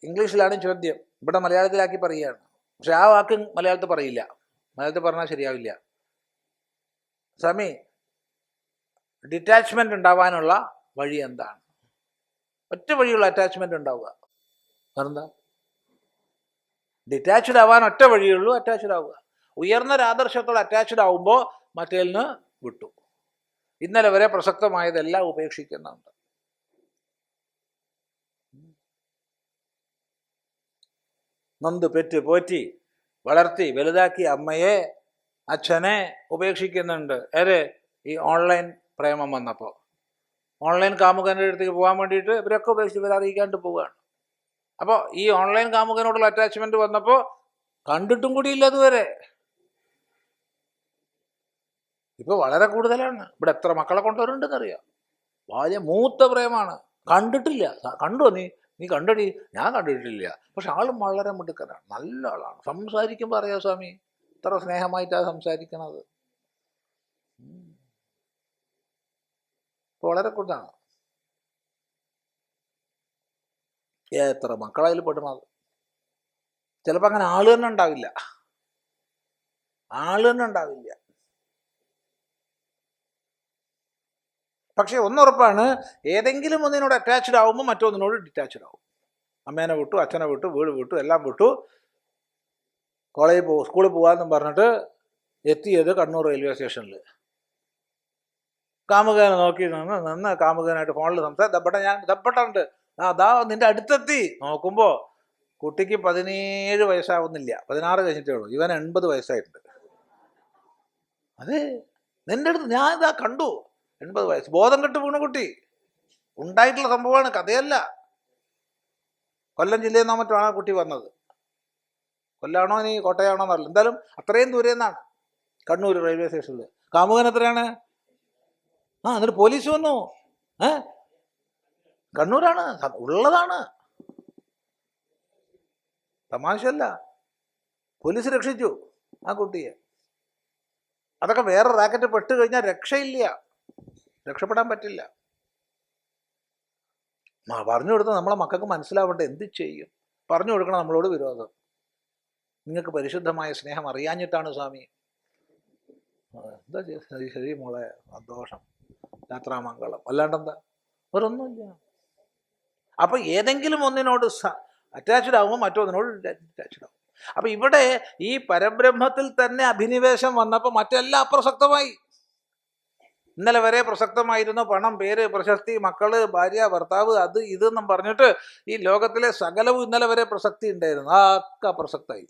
ഇംഗ്ലീഷിലാണ് ചോദ്യം, ഇവിടെ മലയാളത്തിലാക്കി പറയുകയാണ്. പക്ഷെ ആ വാക്ക് മലയാളത്തിൽ പറയില്ല, മലയാളത്തിൽ പറഞ്ഞാൽ ശരിയാവില്ല. സ്വാമി, ഡിറ്റാച്ച്മെന്റ് ഉണ്ടാവാനുള്ള വഴി എന്താണ്? ഒറ്റ വഴിയുള്ള അറ്റാച്ച്മെന്റ് ഉണ്ടാവുക. എന്താ? ഡിറ്റാച്ച്ഡ് ആവാൻ ഒറ്റ വഴിയുള്ളൂ, അറ്റാച്ച്ഡ് ആവുക. ഉയർന്നൊരാദർശത്തോട് അറ്റാച്ച്ഡ് ആവുമ്പോൾ മറ്റേലിന് വിട്ടു. ഇന്നലെ വരെ പ്രസക്തമായതെല്ലാം ഉപേക്ഷിക്കുന്നുണ്ട്. നൊന്ത് പെറ്റ് പോറ്റി വളർത്തി വലുതാക്കി അമ്മയെ അച്ഛനെ ഉപേക്ഷിക്കുന്നുണ്ട്. ഈ ഓൺലൈൻ പ്രേമം വന്നപ്പോൾ, ഓൺലൈൻ കാമുകൻ്റെ അടുത്തേക്ക് പോകാൻ വേണ്ടിയിട്ട് ഇവരൊക്കെ ഉപേക്ഷിച്ച് ഇവരെ അറിയിക്കാണ്ട് പോവുകയാണ്. അപ്പോൾ ഈ ഓൺലൈൻ കാമുകനോടുള്ള അറ്റാച്ച്മെന്റ് വന്നപ്പോൾ കണ്ടിട്ടും കൂടിയില്ല അതുവരെ. ഇപ്പൊ വളരെ കൂടുതലാണ്. ഇവിടെ എത്ര മക്കളെ കൊണ്ടുവരുന്നുണ്ടെന്നറിയാം. വലിയ മൂത്ത പ്രേമാണ്. കണ്ടിട്ടില്ല. കണ്ടോ നീ കണ്ടടി? ഞാൻ കണ്ടിട്ടില്ല. പക്ഷെ ആളും വളരെ മിടുക്കനാണ്, നല്ല ആളാണ്. സംസാരിക്കുമ്പോൾ അറിയാം സ്വാമി ഇത്ര സ്നേഹമായിട്ടാണ് സംസാരിക്കണത്. വളരെ കൂടുതലാണ്. എത്ര മക്കളതിൽ പെടുന്നത്. ചിലപ്പോൾ അങ്ങനെ ആള് തന്നെ ഉണ്ടാവില്ല. പക്ഷെ ഒന്നുറപ്പാണ്, ഏതെങ്കിലും ഒന്നിനോട് അറ്റാച്ച്ഡ് ആവുമ്പോൾ മറ്റൊന്നിനോട് ഡിറ്റാച്ച്ഡ് ആവും. അമ്മേനെ വിട്ടു, അച്ഛനെ വിട്ടു, വീട് വിട്ടു, എല്ലാം വിട്ടു, സ്കൂളിൽ പോകാമെന്നും പറഞ്ഞിട്ട് എത്തിയത് കണ്ണൂർ റെയിൽവേ സ്റ്റേഷനിൽ. കാമുകനെ നോക്കി നിന്ന് കാമുകനായിട്ട് ഫോണിൽ ദപ്പട്ടുണ്ട്. അതാ നിന്റെ അടുത്തെത്തി. നോക്കുമ്പോൾ കുട്ടിക്ക് 17 വയസ്സാവുന്നില്ല, 16 കഴിഞ്ഞിട്ടേ ഉള്ളൂ. ഇവൻ 80 വയസ്സായിട്ടുണ്ട്. അതെ, നിന്റെ അടുത്ത് ഞാൻ ഇതാ കണ്ടു. 80 വയസ്സ്, ബോധം കെട്ട് വീണ കുട്ടി. ഉണ്ടായിട്ടുള്ള സംഭവമാണ്, കഥയല്ല. കൊല്ലം ജില്ലയിൽ നിന്നോ മറ്റോ ആണ് ആ കുട്ടി വന്നത്. കൊല്ലാണോ ഇനി കോട്ടയാണോ എന്നറിയില്ല. എന്തായാലും അത്രയും ദൂരെ നിന്നാണ്, കണ്ണൂർ റെയിൽവേ സ്റ്റേഷനിൽ. കാമുകൻ എത്രയാണ്? എന്നിട്ട് പോലീസ് വന്നു. കണ്ണൂരാണ്, ഉള്ളതാണ്, തമാശയല്ല. പോലീസ് രക്ഷിച്ചു ആ കുട്ടിയെ. അതൊക്കെ വേറെ റാക്കറ്റ് പെട്ട് കഴിഞ്ഞാൽ രക്ഷയില്ല, രക്ഷപ്പെടാൻ പറ്റില്ല. പറഞ്ഞു കൊടുത്താൽ നമ്മളെ മക്കൾക്ക് മനസ്സിലാവട്ടെ. എന്ത് ചെയ്യും? പറഞ്ഞു കൊടുക്കണം നമ്മളോട് വിരോധം. നിങ്ങൾക്ക് പരിശുദ്ധമായ സ്നേഹം അറിയാഞ്ഞിട്ടാണ് സ്വാമി. എന്താ ശരി മോളെ, സന്തോഷം, യാത്രാമംഗളം, അല്ലാണ്ടെന്താ, വേറൊന്നുമില്ല. അപ്പൊ ഏതെങ്കിലും ഒന്നിനോട് അറ്റാച്ച്ഡ് ആകുമ്പോൾ മറ്റൊന്നിനോട് അറ്റാച്ച്ഡ് ആവും. അപ്പൊ ഇവിടെ ഈ പരബ്രഹ്മത്തിൽ തന്നെ അഭിനിവേശം വന്നപ്പോൾ മറ്റെല്ലാം അപ്രസക്തമായി. ഇന്നലെ വരെ പ്രസക്തമായിരുന്നു പണം, പേര്, പ്രശസ്തി, മക്കള്, ഭാര്യ, ഭർത്താവ്, അത് ഇതെന്നും പറഞ്ഞിട്ട് ഈ ലോകത്തിലെ സകലവും ഇന്നലെ വരെ പ്രസക്തി ഉണ്ടായിരുന്നു. ഒക്കെ അപ്രസക്തമായി.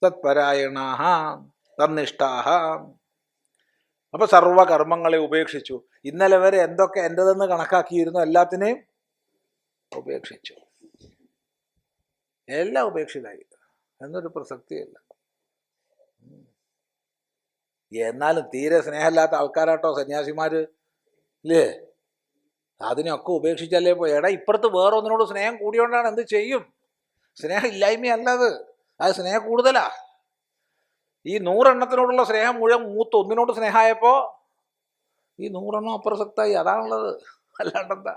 തത്പരായണാഹ തന്നിഷ്ഠാഹ. അപ്പൊ സർവകർമ്മങ്ങളെ ഉപേക്ഷിച്ചു. ഇന്നലെ വരെ എന്തൊക്കെ എൻ്റെതെന്ന് കണക്കാക്കിയിരുന്നു എല്ലാത്തിനെയും ഉപേക്ഷിച്ചു. എല്ലാം ഉപേക്ഷിതായി, എന്നൊരു പ്രസക്തിയല്ല. എന്നാലും തീരെ സ്നേഹമില്ലാത്ത ആൾക്കാരാട്ടോ സന്യാസിമാര്, ഇല്ലേ? അതിനെയൊക്കെ ഉപേക്ഷിച്ചല്ലേ പോയി. ഇപ്പുറത്ത് വേറെ ഒന്നിനോട് സ്നേഹം കൂടിയോണ്ടാണ്. എന്ത് ചെയ്യും? സ്നേഹം ഇല്ലായ്മയല്ലത്, അത് സ്നേഹം കൂടുതലാ. ഈ 100 എണ്ണത്തിനോടുള്ള സ്നേഹം മുഴുവൻ മൂത്ത് ഒന്നിനോട് സ്നേഹമായപ്പോ ഈ 100 എണ്ണം അപ്രസക്തായി. അതാണുള്ളത്, അല്ലാണ്ടെന്താ?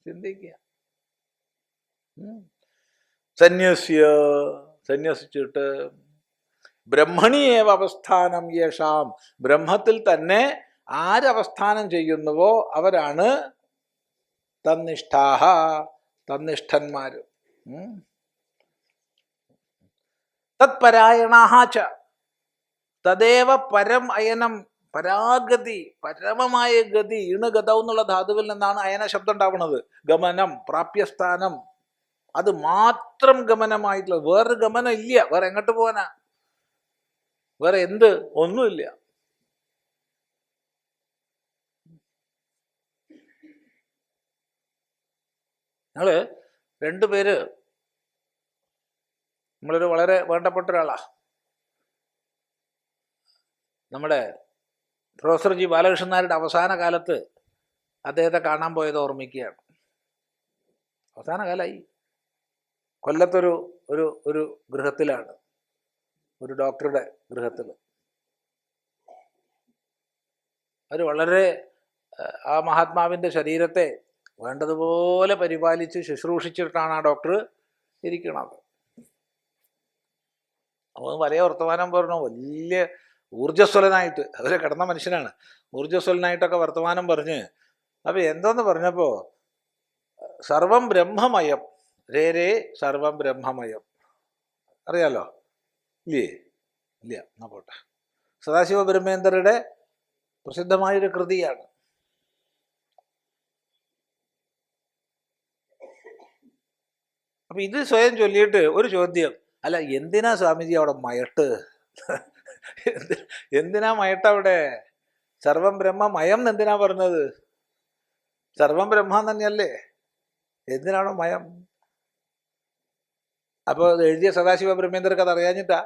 ചിന്തിക്കുക. സന്യസിച്ചിട്ട് ബ്രഹ്മണിയേവ അവസ്ഥാനം യേഷാം. ബ്രഹ്മത്തിൽ തന്നെ ആരവസ്ഥാനം ചെയ്യുന്നുവോ അവരാണ് തന്നിഷ്ഠാഹ, തന്നിഷ്ഠന്മാര്. തത്പരായണാഹ ച തദേവ പരം അയനം. പരാഗതി, പരമമായ ഗതി. ഇണുഗതം എന്നുള്ള ധാതുവിൽ നിന്നാണ് അയന ശബ്ദം ഉണ്ടാവുന്നത്. ഗമനം, പ്രാപ്യസ്ഥാനം, അത് മാത്രം ഗമനമായിട്ടുള്ള, വേറൊരു ഗമനം ഇല്ല. വേറെ എങ്ങോട്ട് പോകാനാ? വേറെ എന്ത്? ഒന്നുമില്ല. ഞങ്ങള് 2 പേര്, നമ്മളൊരു വളരെ വേണ്ടപ്പെട്ട ഒരാളാ, നമ്മുടെ പ്രൊഫസർ ജി ബാലകൃഷ്ണൻ നായരുടെ അവസാന കാലത്ത് അദ്ദേഹത്തെ കാണാൻ പോയത് ഓർമ്മിക്കുകയാണ്. അവസാന കാലമായി. കൊല്ലത്തൊരു ഒരു ഒരു ഗൃഹത്തിലാണ്, ഒരു ഡോക്ടറുടെ ഗൃഹത്തിൽ. അവർ വളരെ ആ മഹാത്മാവിൻ്റെ ശരീരത്തെ വേണ്ടതുപോലെ പരിപാലിച്ച് ശുശ്രൂഷിച്ചിട്ടാണ് ആ ഡോക്ടർ ഇരിക്കുന്നത്. അപ്പോൾ വലിയ വർത്തമാനം പറഞ്ഞു, വലിയ ഊർജ്ജസ്വലനായിട്ട്, അവരെ കിടന്ന മനുഷ്യനാണ്, ഊർജ്ജസ്വലനായിട്ടൊക്കെ വർത്തമാനം പറഞ്ഞ്. അപ്പം എന്തോന്ന് പറഞ്ഞപ്പോൾ സർവം ബ്രഹ്മമയം, രേ രേ സർവം ബ്രഹ്മമയം. അറിയാലോ? ഇല്ലേ? ഇല്ല, എന്നാ പോട്ടെ. സദാശിവ ബ്രഹ്മേന്ദ്രയുടെ പ്രസിദ്ധമായൊരു കൃതിയാണ്. അപ്പം ഇത് സ്വയം ചൊല്ലിയിട്ട് ഒരു ചോദ്യം, അല്ല എന്തിനാ സ്വാമിജി അവിടെ മയട്ട്? എന്തിനാ മയട്ട് അവിടെ? സർവം ബ്രഹ്മമയം എന്തിനാ പറഞ്ഞത്? സർവം ബ്രഹ്മ തന്നെയല്ലേ, എന്തിനാണോ മയം? അപ്പോൾ എഴുതിയ സദാശിവ ബ്രഹ്മേന്ദ്രക്ക് അത് അറിയാഞ്ഞിട്ടാ?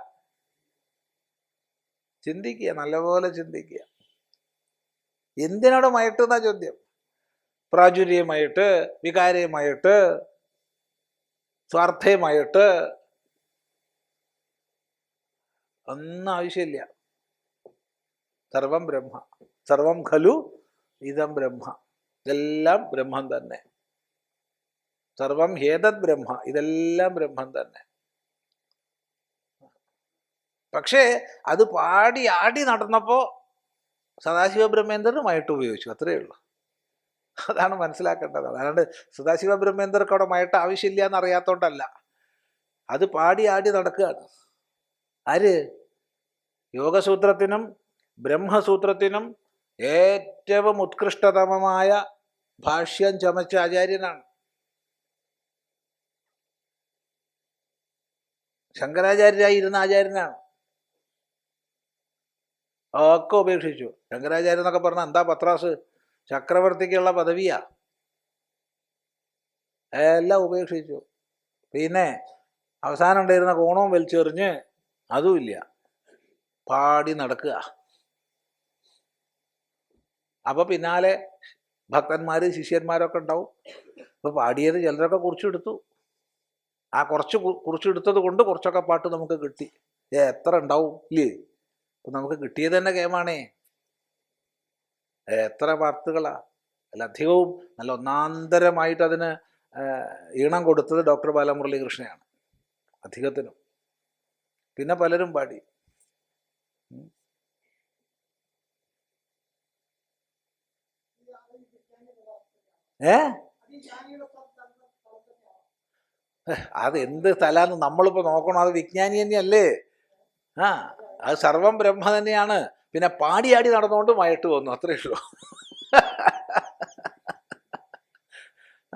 ചിന്തിക്കുക, നല്ലപോലെ ചിന്തിക്കുക. എന്തിനാണ് മയട്ട് എന്നാ ചോദ്യം. പ്രാചുര്യമായിട്ട്, വികാരമായിട്ട്, സ്വാർത്ഥമായിട്ട് ഒന്നും ആവശ്യമില്ല. സർവം ബ്രഹ്മ, സർവം ഖലു ഇതം ബ്രഹ്മ, ഇതെല്ലാം ബ്രഹ്മം തന്നെ. സർവം ഹേതത് ബ്രഹ്മ, ഇതെല്ലാം ബ്രഹ്മം തന്നെ. പക്ഷേ അത് പാടി ആടി നടന്നപ്പോൾ സദാശിവ ബ്രഹ്മേന്ദ്രന് മയട്ട് ഉപയോഗിച്ചു, അത്രയേ ഉള്ളൂ. അതാണ് മനസ്സിലാക്കേണ്ടത്. അല്ലാണ്ട് സദാശിവ ബ്രഹ്മേന്ദ്രക്ക് അവിടെ മയട്ട് ആവശ്യമില്ല എന്നറിയാത്തോണ്ടല്ല, അത് പാടി ആടി നടക്കുകയാണ്. ആര്? യോഗസൂത്രത്തിനും ബ്രഹ്മസൂത്രത്തിനും ഏറ്റവും ഉത്കൃഷ്ടതമമായ ഭാഷ്യം ചമച്ച ആചാര്യനാണ്. ശങ്കരാചാര്യരായിരുന്ന ആചാര്യനാണ്. ഒക്കെ ഉപേക്ഷിച്ചു. ശങ്കരാചാര്യൻ എന്നൊക്കെ പറഞ്ഞാൽ എന്താ പത്രാസ്? ചക്രവർത്തിക്കുള്ള പദവിയാ. എല്ലാം ഉപേക്ഷിച്ചു. പിന്നെ അവസാനം ഉണ്ടായിരുന്ന കോണവും വലിച്ചെറിഞ്ഞ് അതുമില്ല, പാടി നടക്കുക. അപ്പോൾ പിന്നാലെ ഭക്തന്മാർ ശിഷ്യന്മാരൊക്കെ ഉണ്ടാവും. അപ്പോൾ പാടിയത് ചിലരൊക്കെ കുറിച്ചെടുത്തു. ആ കുറിച്ചെടുത്തത് കൊണ്ട് കുറച്ചൊക്കെ പാട്ട് നമുക്ക് കിട്ടി. എത്ര ഉണ്ടാവും ഇല്ലേ? അപ്പം നമുക്ക് കിട്ടിയത് തന്നെ കേമാണേ. എത്ര പാട്ടുകളാ! അധികവും നല്ല ഒന്നാന്തരമായിട്ട് അതിന് ഈണം കൊടുത്തത് ഡോക്ടർ ബാലമുരളീകൃഷ്ണയാണ് അധികത്തിനും. പിന്നെ പലരും പാടി. അത് എന്ത് സ്ഥലമാണ് നമ്മളിപ്പോൾ നോക്കണം? അത് വിജ്ഞാനി തന്നെയല്ലേ. അത് സർവം ബ്രഹ്മ തന്നെയാണ്. പിന്നെ പാടിയാടി നടന്നുകൊണ്ട് മയട്ട് വന്നു, അത്രയേ ഉള്ളൂ.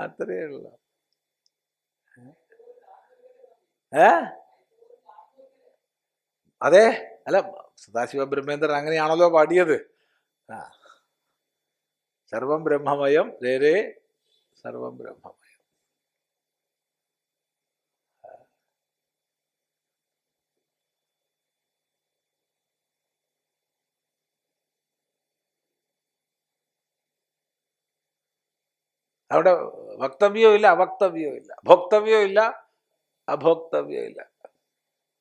അത്രയേ ഉള്ളൂ. അതെ, അല്ല സദാശിവ ബ്രഹ്മേന്ദ്രൻ അങ്ങനെയാണല്ലോ പാടിയത്. സർവം ബ്രഹ്മമയം, രേ രേ സർവം ബ്രഹ്മമയം. അവിടെ വക്തവ്യവും ഇല്ല, അവക്തവ്യവും ഇല്ല, ഭോക്തവ്യവും ഇല്ല, അഭോക്തവ്യവും ഇല്ല,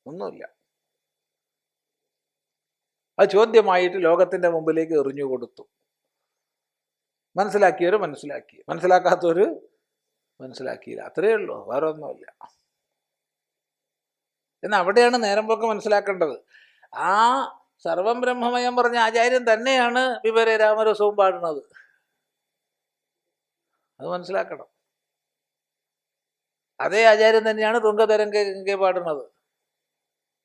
ഒന്നുമില്ല. അത് ചോദ്യമായിട്ട് ലോകത്തിൻ്റെ മുമ്പിലേക്ക് എറിഞ്ഞു കൊടുത്തു. മനസ്സിലാക്കിയവർ മനസ്സിലാക്കി, മനസ്സിലാക്കാത്തവർ മനസ്സിലാക്കിയില്ല, അത്രയേ ഉള്ളൂ, വേറെ ഒന്നുമില്ല. എന്നാൽ അവിടെയാണ് നേരമ്പോക്ക് മനസ്സിലാക്കേണ്ടത്. ആ സർവം ബ്രഹ്മമയം പറഞ്ഞ ആചാര്യൻ തന്നെയാണ് വിവര രാമരസവും പാടുന്നത്. അത് മനസ്സിലാക്കണം. അതേ ആചാര്യൻ തന്നെയാണ് തുങ്കതരംഗ പാടുന്നത്.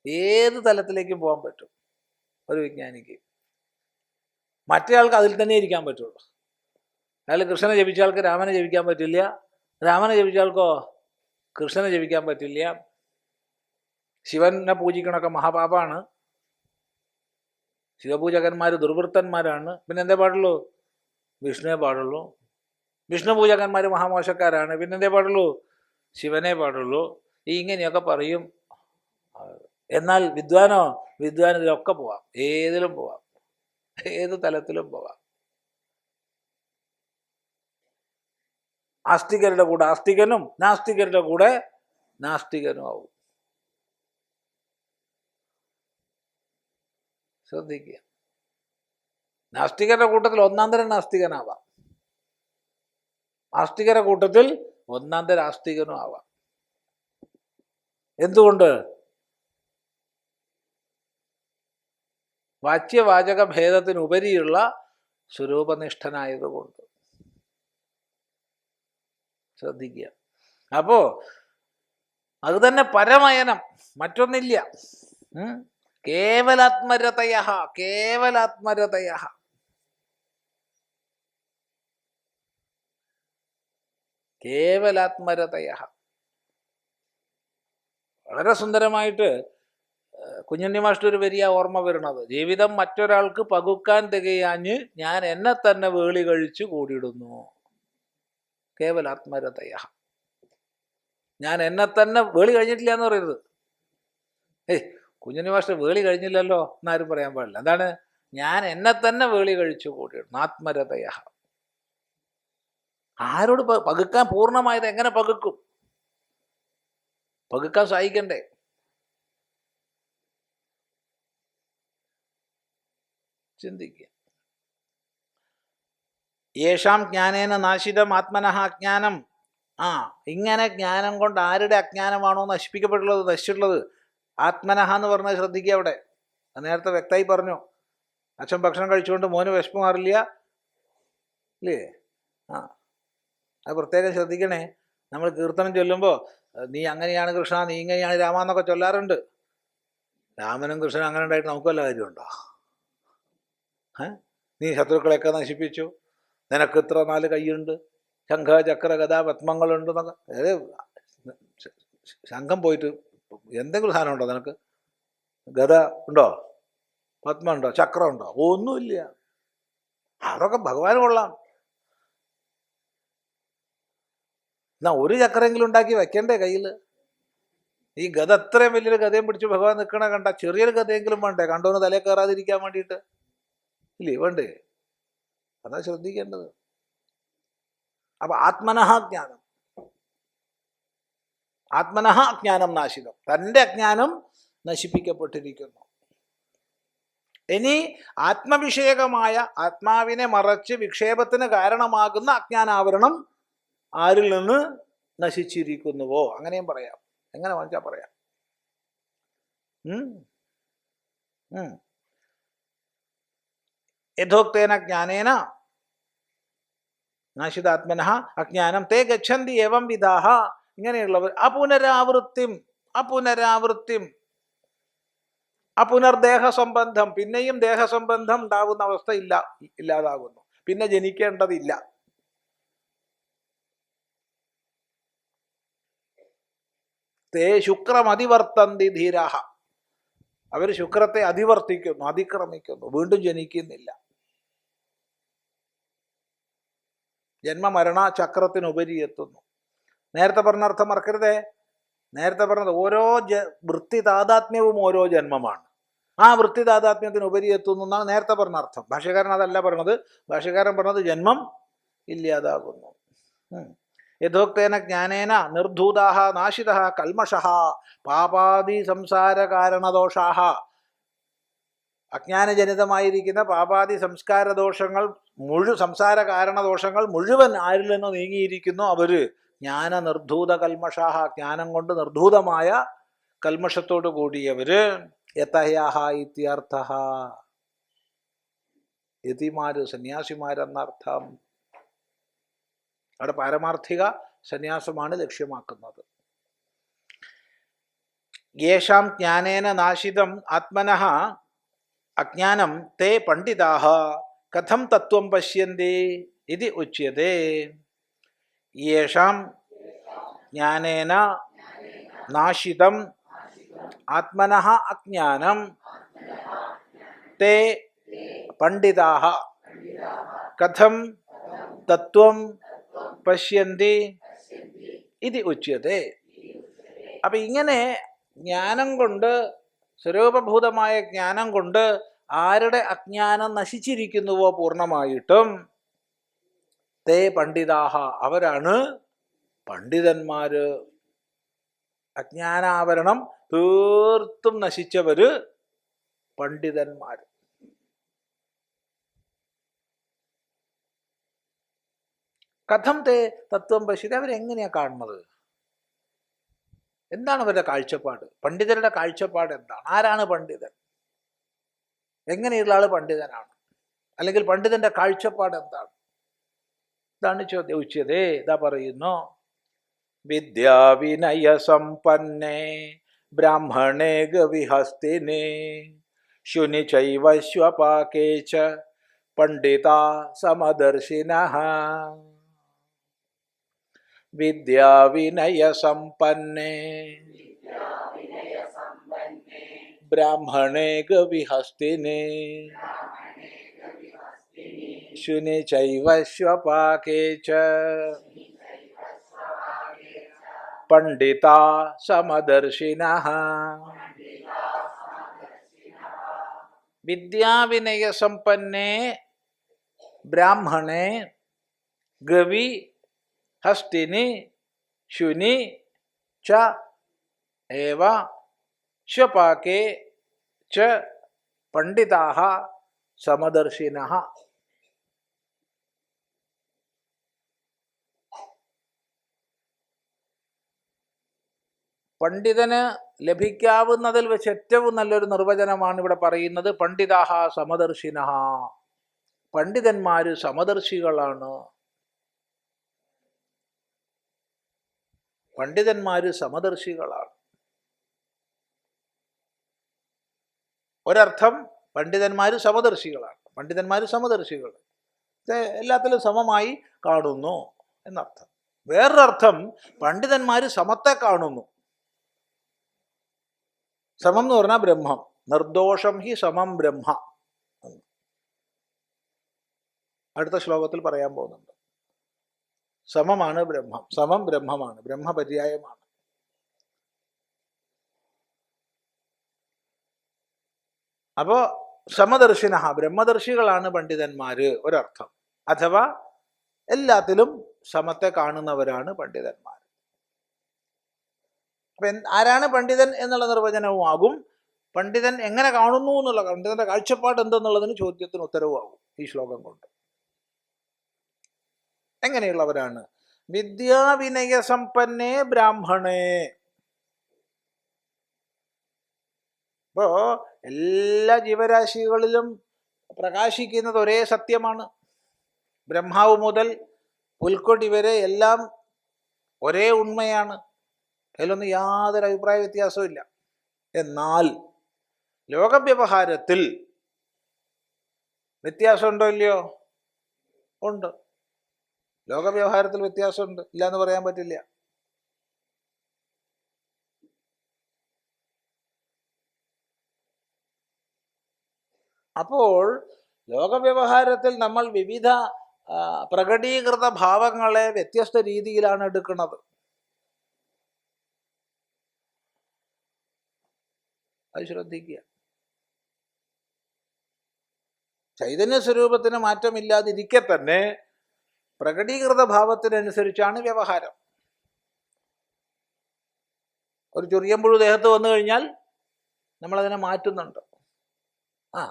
ഏത് തലത്തിലേക്കും പോകാൻ പറ്റും ഒരു വിജ്ഞാനിക്ക്. മറ്റേ ആൾക്ക് അതിൽ തന്നെ ഇരിക്കാൻ പറ്റുള്ളൂ. അയാൾ കൃഷ്ണനെ ജപിച്ച ആൾക്ക് രാമനെ ജപിക്കാൻ പറ്റില്ല, രാമനെ ജപിച്ച ആൾക്കോ കൃഷ്ണനെ ജപിക്കാൻ പറ്റില്ല. ശിവനെ പൂജിക്കണമൊക്കെ മഹാപാപാണ്, ശിവപൂജകന്മാർ ദുർവൃത്തന്മാരാണ്. പിന്നെ എന്തേ പാടുള്ളൂ? വിഷ്ണുവേ പാടുള്ളൂ. വിഷ്ണു പൂജകന്മാർ മഹാമോശക്കാരാണ്, പിന്നെ എന്തേ പാടുള്ളൂ? ശിവനെ പാടുള്ളൂ. ഇങ്ങനെയൊക്കെ പറയും. എന്നാൽ വിദ്വാനോ? വിദ്വാൻ ഇതിലൊക്കെ പോവാം, ഏതിലും പോവാം, ഏത് തലത്തിലും പോവാം. ആസ്തികരുടെ കൂടെ ആസ്തികനും നാസ്തികരുടെ കൂടെ നാസ്തികനും ആവും. ശ്രദ്ധിക്കുക. നാസ്തികരുടെ കൂട്ടത്തിൽ ഒന്നാം തരം നാസ്തികനാവാം, ആസ്തികരുടെ കൂട്ടത്തിൽ ഒന്നാം തരം ആസ്തികനും ആവാം. എന്തുകൊണ്ട്? വാച്യവാചക ഭേദത്തിനുപരിയുള്ള സ്വരൂപനിഷ്ഠനായതുകൊണ്ട്. ശ്രദ്ധിക്കുക. അപ്പോ അത് തന്നെ പരമയനം, മറ്റൊന്നില്ല. കേവലാത്മരതയ, കേവലാത്മരതയ. കേവലാത്മരതയ. വളരെ സുന്ദരമായിട്ട് കുഞ്ഞുണ്ണി മാഷ്ടർ ഒരു വരിയ ഓർമ്മ വരുന്നത്, ജീവിതം മറ്റൊരാൾക്ക് പകുക്കാൻ തികയാഞ്ഞ് ഞാൻ എന്നെ തന്നെ വേളി കഴിച്ചു കൂടിയിടുന്നു. കേവലാത്മരതയ. ഞാൻ എന്നെ തന്നെ വേളി കഴിഞ്ഞിട്ടില്ല എന്ന് പറയരുത്. കുഞ്ഞുണ്ണി മാഷ്ടർ വേളി കഴിഞ്ഞില്ലല്ലോ എന്നാരും പറയാൻ പാടില്ല. എന്താണ്? ഞാൻ എന്നെ തന്നെ വേളി കഴിച്ചു കൂടിയിടുന്നു. ആത്മരതയ. ആരോട് പകുക്കാൻ? പൂർണ്ണമായത് എങ്ങനെ പകുക്കും? പകുക്കാൻ സഹായിക്കണ്ടേ? ചിന്തിക്കുക. യേഷാം ജ്ഞാനേന നാശിതം ആത്മനഃ അജ്ഞാനം. ഇങ്ങനെ ജ്ഞാനം കൊണ്ട് ആരുടെ അജ്ഞാനമാണോ നശിച്ചിട്ടുള്ളത്? ആത്മനഃ എന്ന് പറഞ്ഞാൽ ശ്രദ്ധിക്കുക. അവിടെ നേരത്തെ വ്യക്തമായി പറഞ്ഞു. അച്ഛൻ ഭക്ഷണം കഴിച്ചുകൊണ്ട് മോന് വിശപ്പ് മാറില്ല ഇല്ലേ? അത് പ്രത്യേകം ശ്രദ്ധിക്കണേ. നമ്മൾ കീർത്തനം ചൊല്ലുമ്പോൾ നീ അങ്ങനെയാണ് കൃഷ്ണ, നീ ഇങ്ങനെയാണ് രാമ എന്നൊക്കെ ചൊല്ലാറുണ്ട്. രാമനും കൃഷ്ണനും അങ്ങനെ ഉണ്ടായിട്ട് നമുക്ക് വല്ല കാര്യമുണ്ടോ? നീ ശത്രുക്കളെയൊക്കെ നശിപ്പിച്ചു, നിനക്ക് ഇത്ര 4 കൈയുണ്ട്, ശംഖ ചക്ര ഗദാ പത്മങ്ങളുണ്ട് എന്നൊക്കെ. ശംഖം പോയിട്ട് എന്തെങ്കിലും സാധനം ഉണ്ടോ നിനക്ക്? ഗദ ഉണ്ടോ? പത്മ ഉണ്ടോ? ചക്രം ഉണ്ടോ? ഒന്നുമില്ല. അതൊക്കെ ഭഗവാൻ കൊള്ളാം. എന്നാ ഒരു ചക്രെങ്കിലും ഉണ്ടാക്കി വെക്കണ്ടേ കയ്യിൽ? ഈ ഗത അത്രയും വലിയൊരു ഗതയും പിടിച്ച് ഭഗവാൻ നിൽക്കണ കണ്ട ചെറിയൊരു ഗതയെങ്കിലും വേണ്ടേ കണ്ടോന്ന് തലേ കയറാതിരിക്കാൻ വേണ്ടിയിട്ട്? ഇല്ലേ? വേണ്ടേ? അതാ ശ്രദ്ധിക്കേണ്ടത്. അപ്പൊ ആത്മനഃ ജ്ഞാനം, ആത്മനഃ അജ്ഞാനം നാശിതം. തൻ്റെ അജ്ഞാനം നശിപ്പിക്കപ്പെട്ടിരിക്കുന്നു. ഇനി ആത്മവിഷയകമായ ആത്മാവിനെ മറച്ച് വിക്ഷേപത്തിന് കാരണമാകുന്ന അജ്ഞാനാവരണം ആരിൽ നിന്ന് നശിച്ചിരിക്കുന്നുവോ? അങ്ങനെയും പറയാം. എങ്ങനെ വാങ്ങിച്ചാൽ പറയാം. യഥോക്തേന ജ്ഞാനേന നാശിതാത്മനഃ അജ്ഞാനം തേ ഗച്ഛന്തി ഏവം വിധാഹ. ഇങ്ങനെയുള്ളവർ അപുനരാവൃത്തിം അപുനർദേഹസംബന്ധം, പിന്നെയും ദേഹസംബന്ധം ഉണ്ടാകുന്ന അവസ്ഥ ഇല്ലാതാകുന്നു. പിന്നെ ജനിക്കേണ്ടതില്ല. തേ ശുക്രമതിവർത്തന്തി ധീരാഹ. അവർ ശുക്രത്തെ അതിവർത്തിക്കുന്നു, അതിക്രമിക്കുന്നു, വീണ്ടും ജനിക്കുന്നില്ല. ജന്മമരണ ചക്രത്തിനുപരി എത്തുന്നു. നേരത്തെ പറഞ്ഞ അർത്ഥം മറക്കരുതേ. നേരത്തെ പറഞ്ഞത് ഓരോ വൃത്തി താതാത്മ്യവും ഓരോ ജന്മമാണ്. ആ വൃത്തി താതാത്മ്യത്തിന് ഉപരി എത്തുന്നു എന്നാണ് നേരത്തെ പറഞ്ഞ അർത്ഥം. ഭാഷ്യകാരൻ അതല്ല പറഞ്ഞത്. ഭാഷ്യകാരൻ പറഞ്ഞത് ജന്മം ഇല്ലാതാകുന്നു. യഥോക്തേന ജ്ഞാനേന നിർധൂതാഹ നാശിതഃ കൽമഷഃ പാപാദി സംസാര കാരണദോഷാഹ. അജ്ഞാനജനിതമായിരിക്കുന്ന പാപാദി സംസ്കാരദോഷങ്ങൾ സംസാര കാരണദോഷങ്ങൾ മുഴുവൻ ആരിൽ നിന്ന് നീങ്ങിയിരിക്കുന്നു. അവര് ജ്ഞാന നിർധൂത കൽമഷാഹ. ജ്ഞാനം കൊണ്ട് നിർധൂതമായ കൽമഷത്തോടു കൂടിയവര്. യതഹ്യാഹ ഇത്യർത്ഥഃ. യതിമാര്, സന്യാസിമാരെന്നർത്ഥം. അവിടെ പാരമാർത്ഥിക സന്യാസമാണ് ലക്ഷ്യമാക്കുന്നത്. യേഷാം ജ്ഞാനേന നാശിതം ആത്മനഃ അജ്ഞാനം തേ പണ്ഡിതാഃ കഥം തത്വം പശ്യന്തി ഇതി ഉച്യതേ. യേഷാം ജ്ഞാനേന നാശിതം ആത്മനഃ അജ്ഞാനം തേ പണ്ഡിതാഃ കഥം തത്വം പശ്യന്തി ഇതി ഉച്യതേ. അപ്പൊ ഇങ്ങനെ ജ്ഞാനം കൊണ്ട്, സ്വരൂപഭൂതമായ ജ്ഞാനം കൊണ്ട് ആരുടെ അജ്ഞാനം നശിച്ചിരിക്കുന്നുവോ പൂർണ്ണമായിട്ടും, തേ പണ്ഡിതാഹ, അവരാണ് പണ്ഡിതന്മാര്. അജ്ഞാനാവരണം തീർത്തും നശിച്ചവര് പണ്ഡിതന്മാര്. കഥം തേ തത്വം പശ്യതി. അവരെങ്ങനെയാ കാണുന്നത്? എന്താണ് അവരുടെ കാഴ്ചപ്പാട്? പണ്ഡിതരുടെ കാഴ്ചപ്പാട് എന്താണ്? ആരാണ് പണ്ഡിതൻ? എങ്ങനെയുള്ള ആള് പണ്ഡിതനാണ്, അല്ലെങ്കിൽ പണ്ഡിതന്റെ കാഴ്ചപ്പാട് എന്താണ്? ഇതാണ് ചോദ്യം. ഉച്ചതേ ഇതാ പറയുന്നു, വിദ്യാവിനയ സമ്പന്നേ ബ്രാഹ്മണേ ഗവിഹസ്തിനേ ശുനി ചൈവശ്വപാകേ ച പണ്ഡിതാ സമദർശിനഃ. വിദ്യാവിനയ സമ്പന്നേ ബ്രാഹ്മണേ ഗവിഹസ്തിനേ ശുനി ചൈവശ്വപാകേ ച പണ്ഡിതാ സമദർശിനഃ. വിദ്യാവിനയ സമ്പന്നേ ബ്രാഹ്മണേ ഗവി ഹസ്തിനി ശുനി ച ഏവ ശ്വപാകേ ച പണ്ഡിതാഃ സമദർശിനഃ. പണ്ഡിതന് ലഭിക്കാവുന്നതിൽ വെച്ച് ഏറ്റവും നല്ലൊരു നിർവചനമാണ് ഇവിടെ പറയുന്നത്. പണ്ഡിതാഃ സമദർശിനഃ. പണ്ഡിതന്മാര് സമദർശികളാണ്. പണ്ഡിതന്മാര് സമദർശികളാണ്. ഒരർത്ഥം പണ്ഡിതന്മാര് സമദർശികളാണ്, പണ്ഡിതന്മാര് സമദർശികൾ, എല്ലാത്തിലും സമമായി കാണുന്നു എന്നർത്ഥം. വേറൊരർത്ഥം പണ്ഡിതന്മാര് സമത്തെ കാണുന്നു. സമം എന്ന് പറഞ്ഞാൽ ബ്രഹ്മം. നിർദോഷം ഹി സമം ബ്രഹ്മ. അടുത്ത ശ്ലോകത്തിൽ പറയാൻ പോകുന്നുണ്ട്. സമമാണ് ബ്രഹ്മം, സമം ബ്രഹ്മമാണ്, ബ്രഹ്മപര്യായമാണ്. അപ്പോ സമദർശിന, ബ്രഹ്മദർശികളാണ് പണ്ഡിതന്മാര് ഒരർത്ഥം. അഥവാ എല്ലാത്തിലും സമത്തെ കാണുന്നവരാണ് പണ്ഡിതന്മാർ. അപ്പൊ ആരാണ് പണ്ഡിതൻ എന്നുള്ള നിർവചനവും ആകും. പണ്ഡിതൻ എങ്ങനെ കാണുന്നു എന്നുള്ള, പണ്ഡിതന്റെ കാഴ്ചപ്പാട് എന്തെന്നുള്ളതിന് ചോദ്യത്തിന് ഉത്തരവുമാകും ഈ ശ്ലോകം കൊണ്ട്. എങ്ങനെയുള്ളവരാണ്? വിദ്യാവിനയ സമ്പന്നേ ബ്രാഹ്മണേ. ഇപ്പോ എല്ലാ ജീവരാശികളിലും പ്രകാശിക്കുന്നത് ഒരേ സത്യമാണ്. ബ്രഹ്മാവ് മുതൽ പുൽക്കൊടി വരെ എല്ലാം ഒരേ ഉണ്മയാണ്. അതിലൊന്നും യാതൊരു അഭിപ്രായ വ്യത്യാസവും ഇല്ല. എന്നാൽ ലോകവ്യവഹാരത്തിൽ വ്യത്യാസമുണ്ടോ ഇല്ലയോ? ഉണ്ട്. ലോകവ്യവഹാരത്തിൽ വ്യത്യാസമുണ്ട്, ഇല്ല എന്ന് പറയാൻ പറ്റില്ല. അപ്പോൾ ലോകവ്യവഹാരത്തിൽ നമ്മൾ വിവിധ പ്രകടീകൃത ഭാവങ്ങളെ വ്യത്യസ്ത രീതിയിലാണ് എടുക്കുന്നത്. അത് ശ്രദ്ധിക്കുക. ചൈതന്യ സ്വരൂപത്തിന് മാറ്റമില്ലാതിരിക്കെ തന്നെ പ്രകടീകൃത ഭാവത്തിനനുസരിച്ചാണ് വ്യവഹാരം. ഒരു ചൊറിയമ്പുഴു ദേഹത്ത് വന്നു കഴിഞ്ഞാൽ നമ്മളതിനെ മാറ്റുന്നുണ്ട്.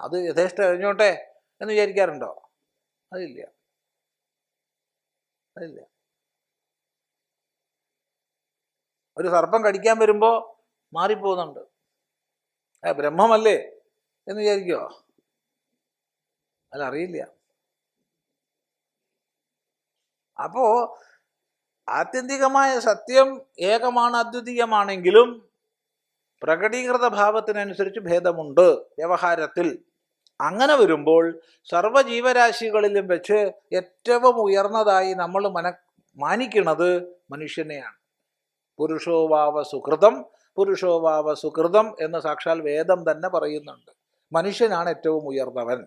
അത് യഥേഷ്ട കഴിഞ്ഞോട്ടെ എന്ന് വിചാരിക്കാറുണ്ടോ? അതില്ല, അതില്ല. ഒരു സർപ്പം കടിക്കാൻ വരുമ്പോ മാറിപ്പോകുന്നുണ്ട്. ബ്രഹ്മമല്ലേ എന്ന് വിചാരിക്കോ? അതറിയില്ല. അപ്പോ ആത്യന്തികമായ സത്യം ഏകമാണ്, അദ്വിതീയമാണെങ്കിലും പ്രകടീകൃത ഭാവത്തിനനുസരിച്ച് ഭേദമുണ്ട് വ്യവഹാരത്തിൽ. അങ്ങനെ വരുമ്പോൾ സർവ്വജീവരാശികളിലും വെച്ച് ഏറ്റവും ഉയർന്നതായി നമ്മൾ മാനിക്കുന്നത് മനുഷ്യനെയാണ്. പുരുഷോവാവ സുകൃതം, പുരുഷോവാവ സുകൃതം എന്ന് സാക്ഷാൽ വേദം തന്നെ പറയുന്നുണ്ട്. മനുഷ്യനാണ് ഏറ്റവും ഉയർന്നവൻ.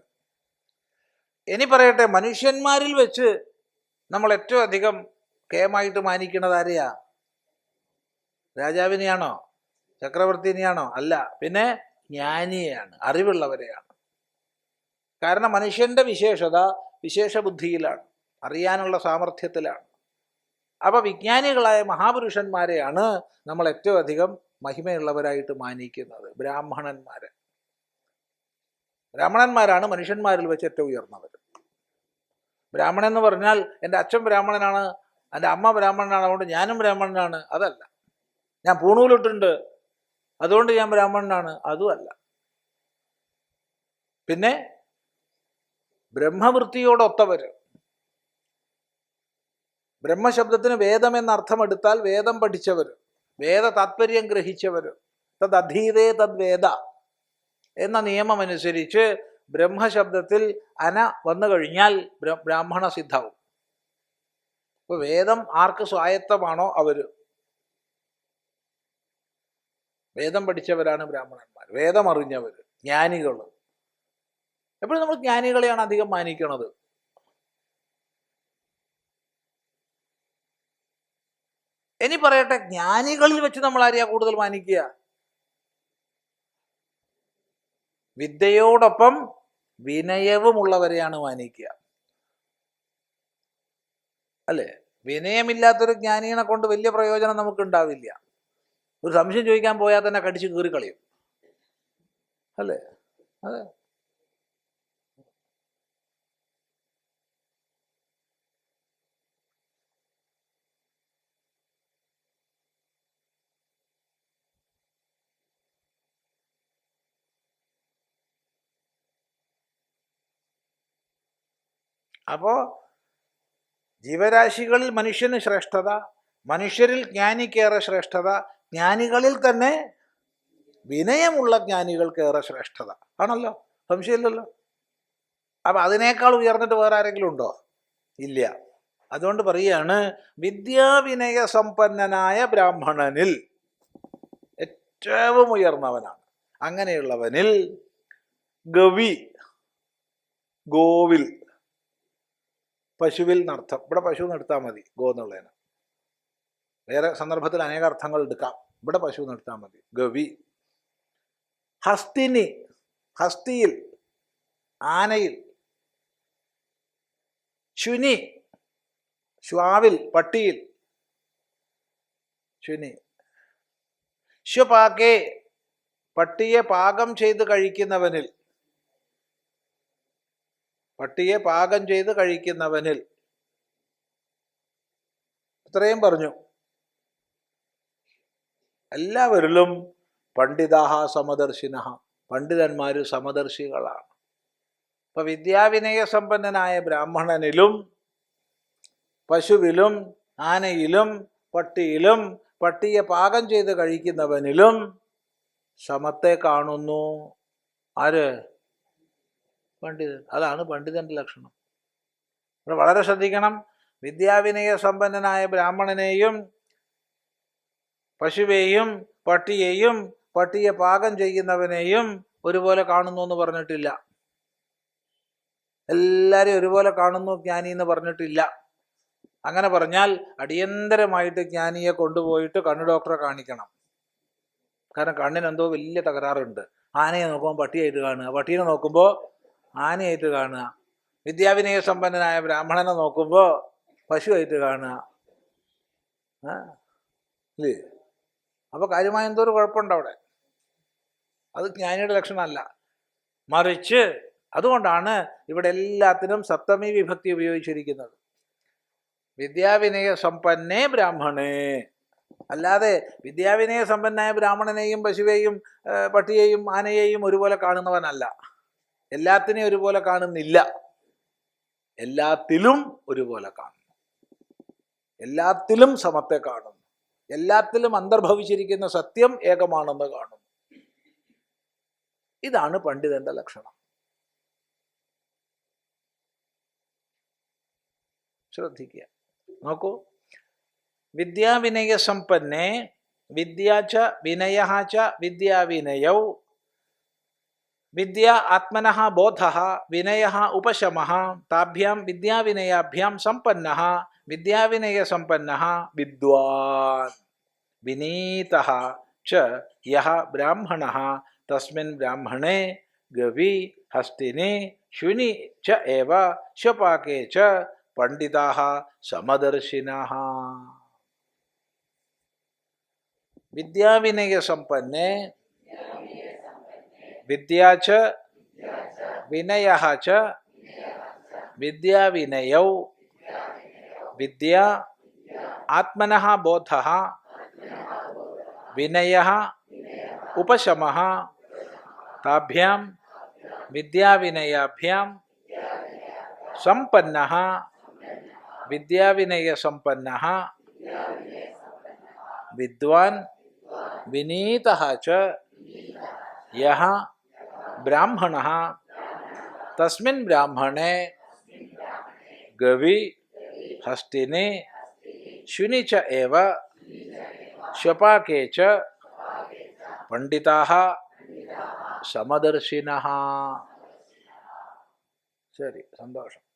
ഇനി പറയട്ടെ, മനുഷ്യന്മാരിൽ വെച്ച് നമ്മൾ ഏറ്റവും അധികം കേമായിട്ട് മാനിക്കുന്നത് ആരെയാ? രാജാവിനെയാണോ? ചക്രവർത്തിനെയാണോ? അല്ല, പിന്നെ ജ്ഞാനിയെയാണ്, അറിവുള്ളവരെയാണ്. കാരണം മനുഷ്യന്റെ വിശേഷത വിശേഷ ബുദ്ധിയിലാണ്, അറിയാനുള്ള സാമർഥ്യത്തിലാണ്. അപ്പൊ വിജ്ഞാനികളായ മഹാപുരുഷന്മാരെയാണ് നമ്മൾ ഏറ്റവും അധികം മഹിമയുള്ളവരായിട്ട് മാനിക്കുന്നത്. ബ്രാഹ്മണന്മാരാണ് മനുഷ്യന്മാരിൽ വെച്ച് ഏറ്റവും ഉയർന്നവർ. ബ്രാഹ്മണൻ എന്ന് പറഞ്ഞാൽ എൻ്റെ അച്ഛൻ ബ്രാഹ്മണനാണ്, എൻ്റെ അമ്മ ബ്രാഹ്മണനാണ്, അതുകൊണ്ട് ഞാനും ബ്രാഹ്മണനാണ്, അതല്ല. ഞാൻ പൂണൂലിട്ടുണ്ട് അതുകൊണ്ട് ഞാൻ ബ്രാഹ്മണനാണ്, അതും അല്ല. പിന്നെ ബ്രഹ്മവൃത്തിയോടൊത്തവർ. ബ്രഹ്മശബ്ദത്തിന് വേദം എന്നർത്ഥം എടുത്താൽ വേദം പഠിച്ചവർ, വേദ താത്പര്യം ഗ്രഹിച്ചവർ, തദ് അധീതേ തദ് വേദ എന്ന നിയമമനുസരിച്ച് ബ്രഹ്മശബ്ദത്തിൽ അന വന്നു കഴിഞ്ഞാൽ ബ്രാഹ്മണ സിദ്ധാവും. ഇപ്പൊ വേദം ആർക്ക് സ്വായത്തമാണോ അവർ, വേദം പഠിച്ചവരാണ് ബ്രാഹ്മണന്മാർ, വേദം അറിഞ്ഞവർ, ജ്ഞാനികൾ. എപ്പോഴും നമ്മൾ ജ്ഞാനികളെയാണ് അധികം മാനിക്കണത്. ഇനി പറയട്ടെ, ജ്ഞാനികളിൽ വെച്ച് നമ്മൾ ആരെയാ കൂടുതൽ മാനിക്കുക? വിദ്യയോടൊപ്പം വിനയവുമുള്ളവരെയാണ് മാനിക്കുക, അല്ലേ? വിനയമില്ലാത്തൊരു ജ്ഞാനിയെ കൊണ്ട് വലിയ പ്രയോജനം നമുക്ക് ഉണ്ടാവില്ല. ഒരു സംശയം ചോദിക്കാൻ പോയാൽ തന്നെ കടിച്ച് കീറിക്കളയും, അല്ലേ? അതെ. അപ്പോ ജീവരാശികളിൽ മനുഷ്യന് ശ്രേഷ്ഠത, മനുഷ്യരിൽ ജ്ഞാനിക്കേറെ ശ്രേഷ്ഠത, ജ്ഞാനികളിൽ തന്നെ വിനയമുള്ള ജ്ഞാനികൾക്കേറെ ശ്രേഷ്ഠത ആണല്ലോ, സംശയമില്ലല്ലോ. അപ്പം അതിനേക്കാൾ ഉയർന്നിട്ട് വേറെ ആരെങ്കിലും ഉണ്ടോ? ഇല്ല. അതുകൊണ്ട് പറയുകയാണ്, വിദ്യാവിനയ സമ്പന്നനായ ബ്രാഹ്മണനിൽ ഏറ്റവും ഉയർന്നവനാണ്. അങ്ങനെയുള്ളവനിൽ ഗവി, ഗോവിൽ, പശുവിൽ എന്നർത്ഥം. ഇവിടെ പശു നിർത്താൽ മതി, ഗോ എന്നുള്ളതിന്. വേറെ സന്ദർഭത്തിൽ അനേക അർത്ഥങ്ങൾ എടുക്കാം, ഇവിടെ പശു നിർത്താൽ മതി. ഗവി. ഹസ്തിനി, ഹസ്തിയിൽ, ആനയിൽ. ശുനി, ശ്വാവിൽ, പട്ടിയിൽ. ശുനി. ശ്വപാകെ, പട്ടിയെ പാകം ചെയ്ത് കഴിക്കുന്നവനിൽ. പട്ടിയെ പാകം ചെയ്ത് കഴിക്കുന്നവനിൽ. ഇത്രയും പറഞ്ഞു. എല്ലാവരിലും പണ്ഡിതാഹ സമദർശിനഃ, പണ്ഡിതന്മാർ സമദർശികളാണ്. ഇപ്പൊ വിദ്യാവിനയ സമ്പന്നനായ ബ്രാഹ്മണനിലും പശുവിലും ആനയിലും പട്ടിയിലും പട്ടിയെ പാകം ചെയ്ത് കഴിക്കുന്നവനിലും സമത്തെ കാണുന്നു. ആര്? പണ്ഡിതൻ. അതാണ് പണ്ഡിതന്റെ ലക്ഷണം. ഇവിടെ വളരെ ശ്രദ്ധിക്കണം. വിദ്യാവിനയ സമ്പന്നനായ ബ്രാഹ്മണനെയും പശുവേയും പട്ടിയെയും പട്ടിയെ പാകം ചെയ്യുന്നവനെയും ഒരുപോലെ കാണുന്നു എന്ന് പറഞ്ഞിട്ടില്ല. എല്ലാവരെയും ഒരുപോലെ കാണുന്നു ജ്ഞാനി എന്ന് പറഞ്ഞിട്ടില്ല. അങ്ങനെ പറഞ്ഞാൽ അടിയന്തരമായിട്ട് ജ്ഞാനിയെ കൊണ്ടുപോയിട്ട് കണ്ണു ഡോക്ടറെ കാണിക്കണം. കാരണം കണ്ണിനെന്തോ വലിയ തകരാറുണ്ട്. ആനയെ നോക്കുമ്പോൾ പട്ടിയായിട്ട് കാണുക, പട്ടീനെ നോക്കുമ്പോൾ ആനയായിട്ട് കാണുക, വിദ്യാവിനയ സമ്പന്നനായ ബ്രാഹ്മണനെ നോക്കുമ്പോൾ പശുവായിട്ട് കാണുക. ഇല്ലേ? അപ്പോൾ കാര്യമായ എന്തോ ഒരു കുഴപ്പമുണ്ട് അവിടെ. അത് ജ്ഞാനിയുടെ ലക്ഷണമല്ല. മറിച്ച് അതുകൊണ്ടാണ് ഇവിടെ എല്ലാത്തിനും സപ്തമി വിഭക്തി ഉപയോഗിച്ചിരിക്കുന്നത്. വിദ്യാവിനയ സമ്പന്നേ ബ്രാഹ്മണേ. അല്ലാതെ വിദ്യാവിനയ സമ്പന്നായ ബ്രാഹ്മണനെയും പശുവേയും പട്ടിയെയും ആനയെയും ഒരുപോലെ കാണുന്നവനല്ല. എല്ലാത്തിനെയും ഒരുപോലെ കാണുന്നില്ല, എല്ലാത്തിലും ഒരുപോലെ കാണുന്നു, എല്ലാത്തിലും സമത്തെ കാണുന്നു, എല്ലാത്തിലും അന്തർഭവിച്ചിരിക്കുന്ന സത്യം ഏകമാണെന്ന് കാണുന്നു. ഇതാണ് പണ്ഡിതന്റെ ലക്ഷണം. ശ്രദ്ധിക്കുക, നോക്കൂ. വിദ്യാവിനയ സമ്പന്നേ, വിദ്യാച വിനയഃ ച വിദ്യാവിനയൗ. വിദ്യ ആത്മനഃ ബോധഃ, വിനയഃ ഉപശമഃ. താഭ്യാം വിദ്യാവിനയാഭ്യാം സമ്പന്നഃ വിദ്യാവിനയ സമ്പന്നഃ വിദ്വാൻ. വിനീതഃ ച യഃ ബ്രാഹ്മണഃ തസ്മിൻ ബ്രാഹ്മണേ ഗവി, ഹസ്തിനി, ശുനി ച ഏവ ശ്വപാകേ ച പണ്ഡിതാഃ സമദർശിനഃ. വിദ്യാവിനയ സമ്പന്നേ, വിദ്യാ ച വിനയഃ ച വിദ്യാവിനയൗ. വിദ്യ ആത്മനഃ ബോധഃ, വിനയഃ ഉപശമഃ. താഭ്യാം विद्याविनयाभ्यां संपन्नः विद्याविनयसंपन्नः विद्वान् विनीतः च यः ब्राह्मणः तस्मिन् ब्राह्मणे गवि हस्तिने शुनि च एव शपाके च पंडिताः समदर्शिनः. ശരി, സന്തോഷം.